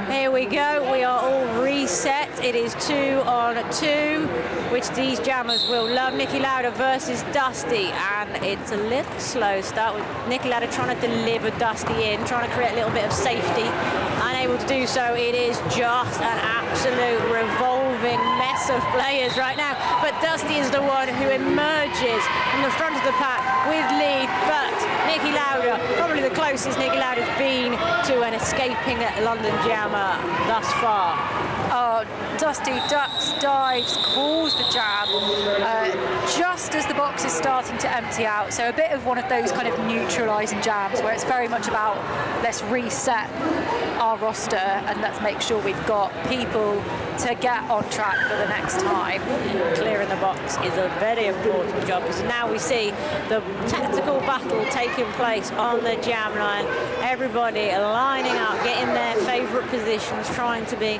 here we go, we are all reset. It is 2 on 2, which these jammers will love. Nicky Lauder versus Dusty, and it's a little slow start with Nicky Lauder trying to deliver Dusty in, trying to create a little bit of safety. Unable to do so. It is just an absolute revolving mess of players right now. But Dusty is the one who emerges from the front of the pack with lead, but Nicky Lauder, probably the closest Nicky Lauder's been to an escaping London jammer thus far. Oh, Dusty ducks, dives, calls the jam just as the box is starting to empty out. So a bit of one of those kind of neutralising jams where it's very much about let's reset our roster and let's make sure we've got people to get on track for the next time. Clearing the box is a very important job because now we see the tactical battle taking place on the jam line. Everybody lining up, getting their favourite positions, trying to be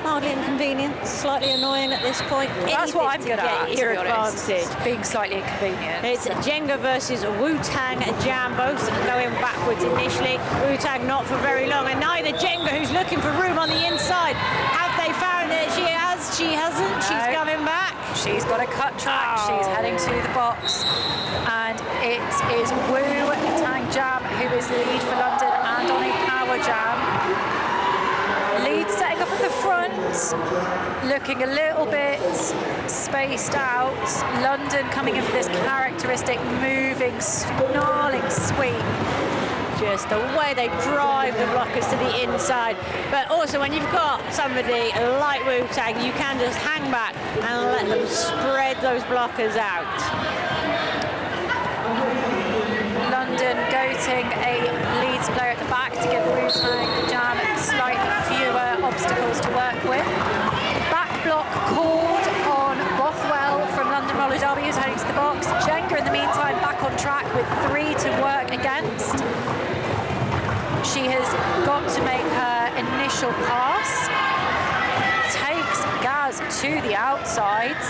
mildly inconvenient, slightly annoying at this point. That's what I'm good at, your advantage. Being slightly inconvenient. It's Jenga versus Wu-Tang Jam, both going backwards initially. Wu-Tang not for very long, and neither Jenga, who's looking for room on the inside. Have they found it? She hasn't. She's coming back. She's got a cut track. Oh. She's heading to the box. And it is Wu Tang Jam who is lead for London and on a power jam. Leeds setting up at the front, looking a little bit spaced out. London coming in for this characteristic moving, snarling sweep. Just the way they drive the blockers to the inside. But also when you've got somebody like Wu Tang, you can just hang back and let them spread those blockers out. London goating a Leeds player at the back to give Wu Tang Jam slightly fewer obstacles to work with. Back block called on Bothwell from London Roller Derby, who's heading to the box. Jenga in the meantime back on track with 3 to work against. She has got to make her initial pass. Takes Gaz to the outsides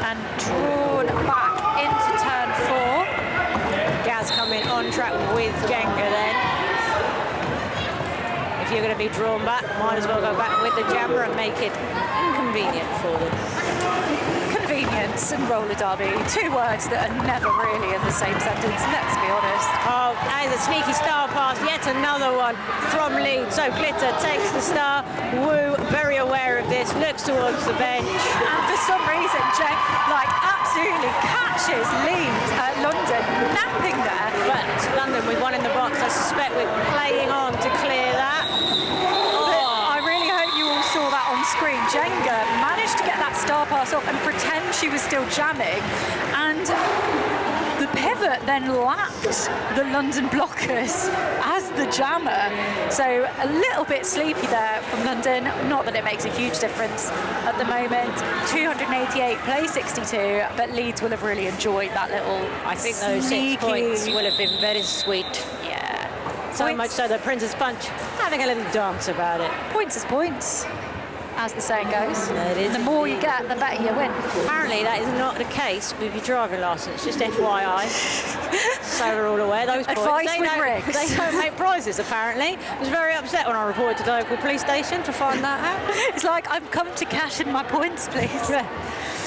and drawn back into turn 4. Gaz coming on track with Jenga then. If you're going to be drawn back, might as well go back with the jammer and make it inconvenient for them. Convenience and roller derby, 2 words that are never really in the same sentence, let's be honest. Oh, there's a sneaky star pass, yet another one from Leeds. So Glitter takes the star. Wu, very aware of this, looks towards the bench. And for some reason, Jen, absolutely catches Leeds at London, napping there. But London with 1 in the box, I suspect we're playing on to clear that. I really hope you all saw that on screen. Jenga managed to get that star pass off and pretend she was still jamming, and the pivot then lapped the London blockers as the jammer. So a little bit sleepy there from London. Not that it makes a huge difference at the moment. 288, play 62, but Leeds will have really enjoyed that little I think those 6 points will have been very sweet. Yeah. So much so that Princess Punch having a little dance about it. Points is points, as the saying goes. It is. The more you get, the better you win. Apparently that is not the case with your driving licence, just FYI. So we're all aware, those points, Advice they with don't, Riggs. they don't make prizes apparently. I was very upset when I reported to the local police station to find that out. It's like, I've come to cash in my points, please. Yeah.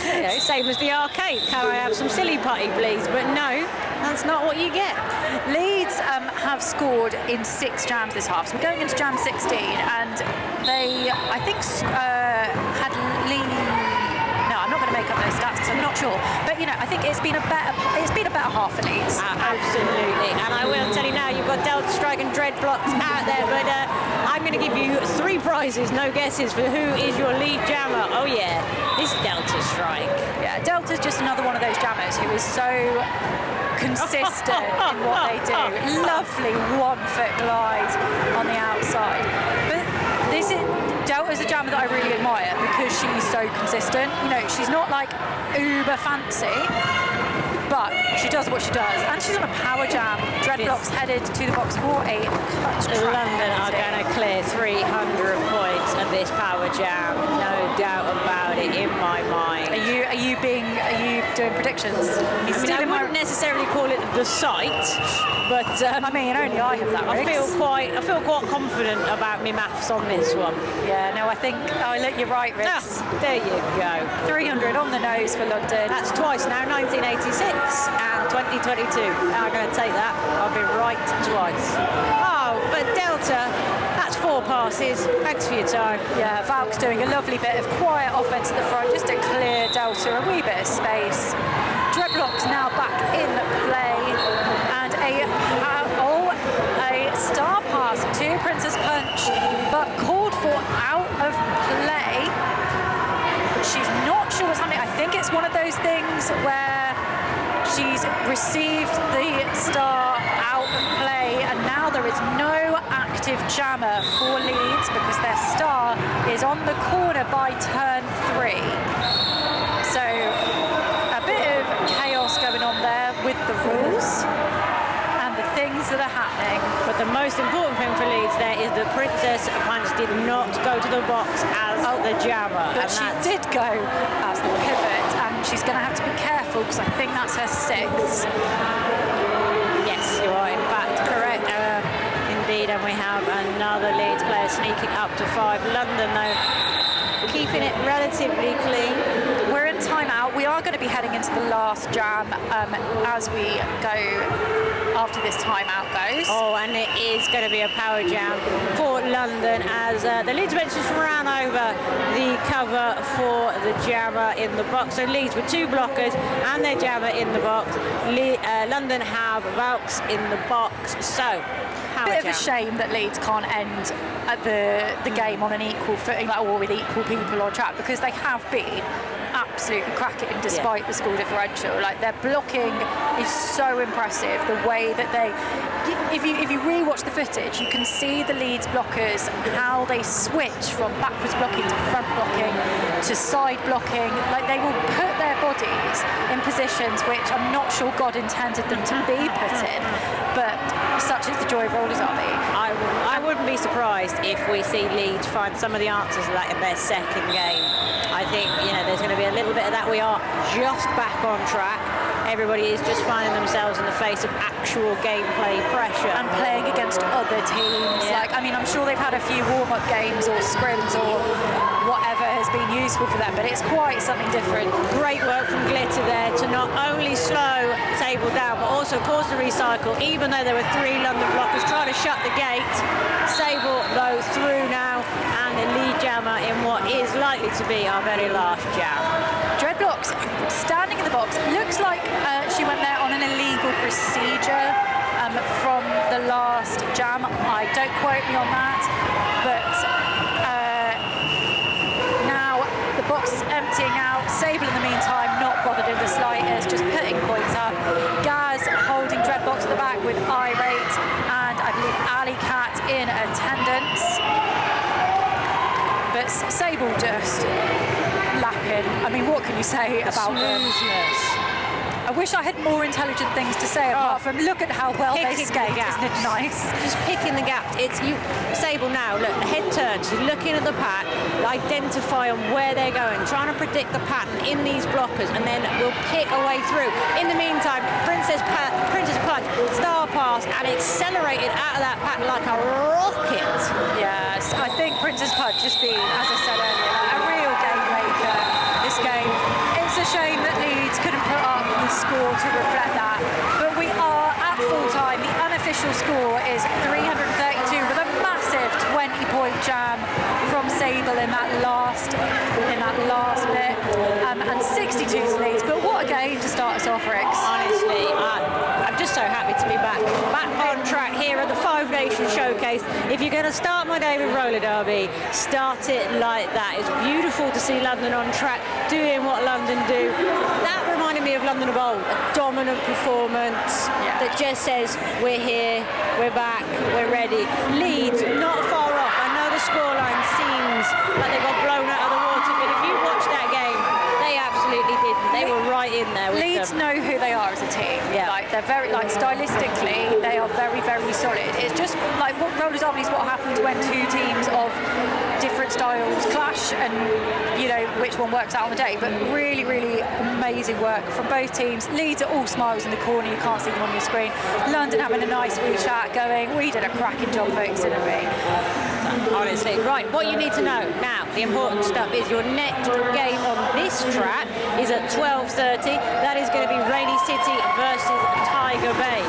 You know, same as the arcade. Can I have some silly putty, please? But no, that's not what you get. Leeds have scored in 6 jams this half. So we're going into jam 16, and they, I think, had Leeds. No, I'm not going to make up those stats because I'm not sure. But you know, I think it's been a better half for Leeds. Absolutely. And I will tell you now, you've got Delta Strike and Dreadblocks out there, but I'm going to give you 3 prizes, no guesses, for who is your lead jammer. Oh yeah, it's Delta Strike. Yeah, Delta's just another one of those jammers who is so consistent in what they do. Lovely 1-foot glide on the outside. But Delta's a jammer that I really admire because she's so consistent. You know, she's not like uber fancy, but she does what she does. And she's on a power jam. Dreadblocks headed to the box for a cut track. London are going to clear 300 points at this power jam, no doubt about it in my mind. Are you doing predictions? I wouldn't necessarily call it the site, but I mean, only I have that. I feel quite confident about my maths on this one. Yeah, no, I think look, you're right, Riggs. There you go. 300 on the nose for London. That's twice now, 1986 and 2022. Now I'm going to take that. I've been right twice. Oh, but Delta, that's 4 passes. Thanks for your time. Yeah, Valk's doing a lovely bit of quiet offense at the front just to clear Delta a wee bit of space. Dreadblocks now back in play, and a star pass to Princess Punch, but called for out of play. She's not sure what's happening. I think it's one of those things where she's received the star out of play, and now there is no active jammer for Leeds because their star is on the corner by turn 3. So a bit of chaos going on there with the rules and the things that are happening. But the most important thing for Leeds there is that Princess Punch did not go to the box as the jammer. But she did go as the pivot, and she's going to have to be careful because I think that's her 6th. Yes, you are in fact correct. Indeed, and we have another Leeds player sneaking up to 5. London, though, keeping it relatively clean. We're in timeout. We are going to be heading into the last jam as we go after this timeout goes. Oh, and it is going to be a power jam for London as the Leeds bench just ran over the cover for the jammer in the box. So Leeds with 2 blockers and their jammer in the box. London have Valks in the box. So, bit of a shame that Leeds can't end at the game on an equal footing, like, or with equal people on track, because they have been absolutely cracking despite the score differential. Like, their blocking is so impressive. The way that they, if you re-watch the footage, you can see the Leeds blockers, how they switch from backwards blocking to front blocking to side blocking. Like, they will put their bodies in positions which I'm not sure God intended them to be put in, but such is the joy of roller derby. I wouldn't be surprised if we see Leeds find some of the answers to that in their second game. I think, you know, there's going to be a little bit of that. We are just back on track. Everybody is just finding themselves in the face of actual gameplay pressure. And playing against other teams. Yeah. Like, I mean, I'm sure they've had a few warm-up games or scrims or whatever has been useful for them, but it's quite something different. Great work from Glitter there to not only slow Sable down, but also cause the recycle, even though there were 3 London blockers trying to shut the gate. Sable, though, through now, and a lead jammer in what is likely to be our very last jam. Dreadblocks standing in the box. Looks like she went there on an illegal procedure from the last jam. Don't quote me on that, but now the box is emptying out. Sable in the meantime not bothered in the slightest, just putting points up. Gaz holding Dreadblocks at the back with Irate, and I believe Alley Cat in attendance. But Sable just lacking. I mean, what can you say about smoothness? I wish I had more intelligent things to say apart from look at how well they skate. Isn't it nice? Just picking the gap. It's you, Sable now. Look, head turns. She's looking at the pack, identify on where they're going, trying to predict the pattern in these blockers, and then we'll pick a way through. In the meantime, Princess Pudge star passed and accelerated out of that pattern like a rocket. Yes, I think Princess Pudge has been, as I said earlier, a real game maker this game. It's a shame that Leeds couldn't put up the score to reflect that, but we are at full time. The unofficial score is 332 with a massive 20-point jam from Sable in that last bit, and 62 to Leeds. But what a game to start us off, Rix. Honestly, I'm just so happy to be back on track here at the Five Nations Showcase. If you're going to start my day with roller derby, start it like that. It's beautiful to see London on track, doing what London do. That reminded me of London of old, a dominant performance that just says, we're here, we're back, we're ready. Leeds, not far off. I know the scoreline seems like they got blown out of the water, but if you watch that game, they absolutely didn't. They were right in there with Leeds them. know who they are as a team. Yeah. Like, they're very, like, stylistically, they are very, very solid. It's just like what roller derby is what happens when 2 teams of different styles clash, and you know which one works out on the day. But really, really amazing work from both teams. Leeds are all smiles in the corner. You can't see them on your screen. London having a nice wee chat going. We did a cracking job, folks, didn't we? Honestly, right, what you need to know now, the important stuff is your next game on this track is at 12:30. That is going to be Rainy City versus Tiger Bay.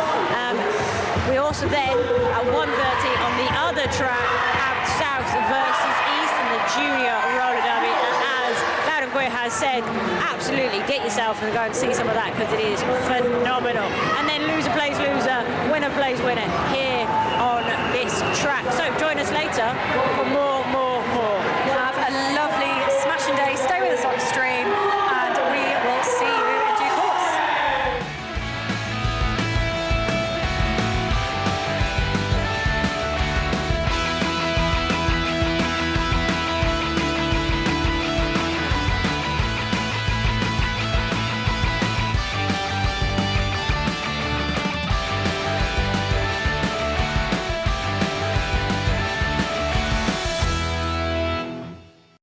We also then, at 1:30 on the other track, have South versus East in the junior roller derby. And as Loudon Queer has said, absolutely get yourself and go and see some of that, because it is phenomenal. And then loser plays loser, winner plays winner here on this track. So join us later for more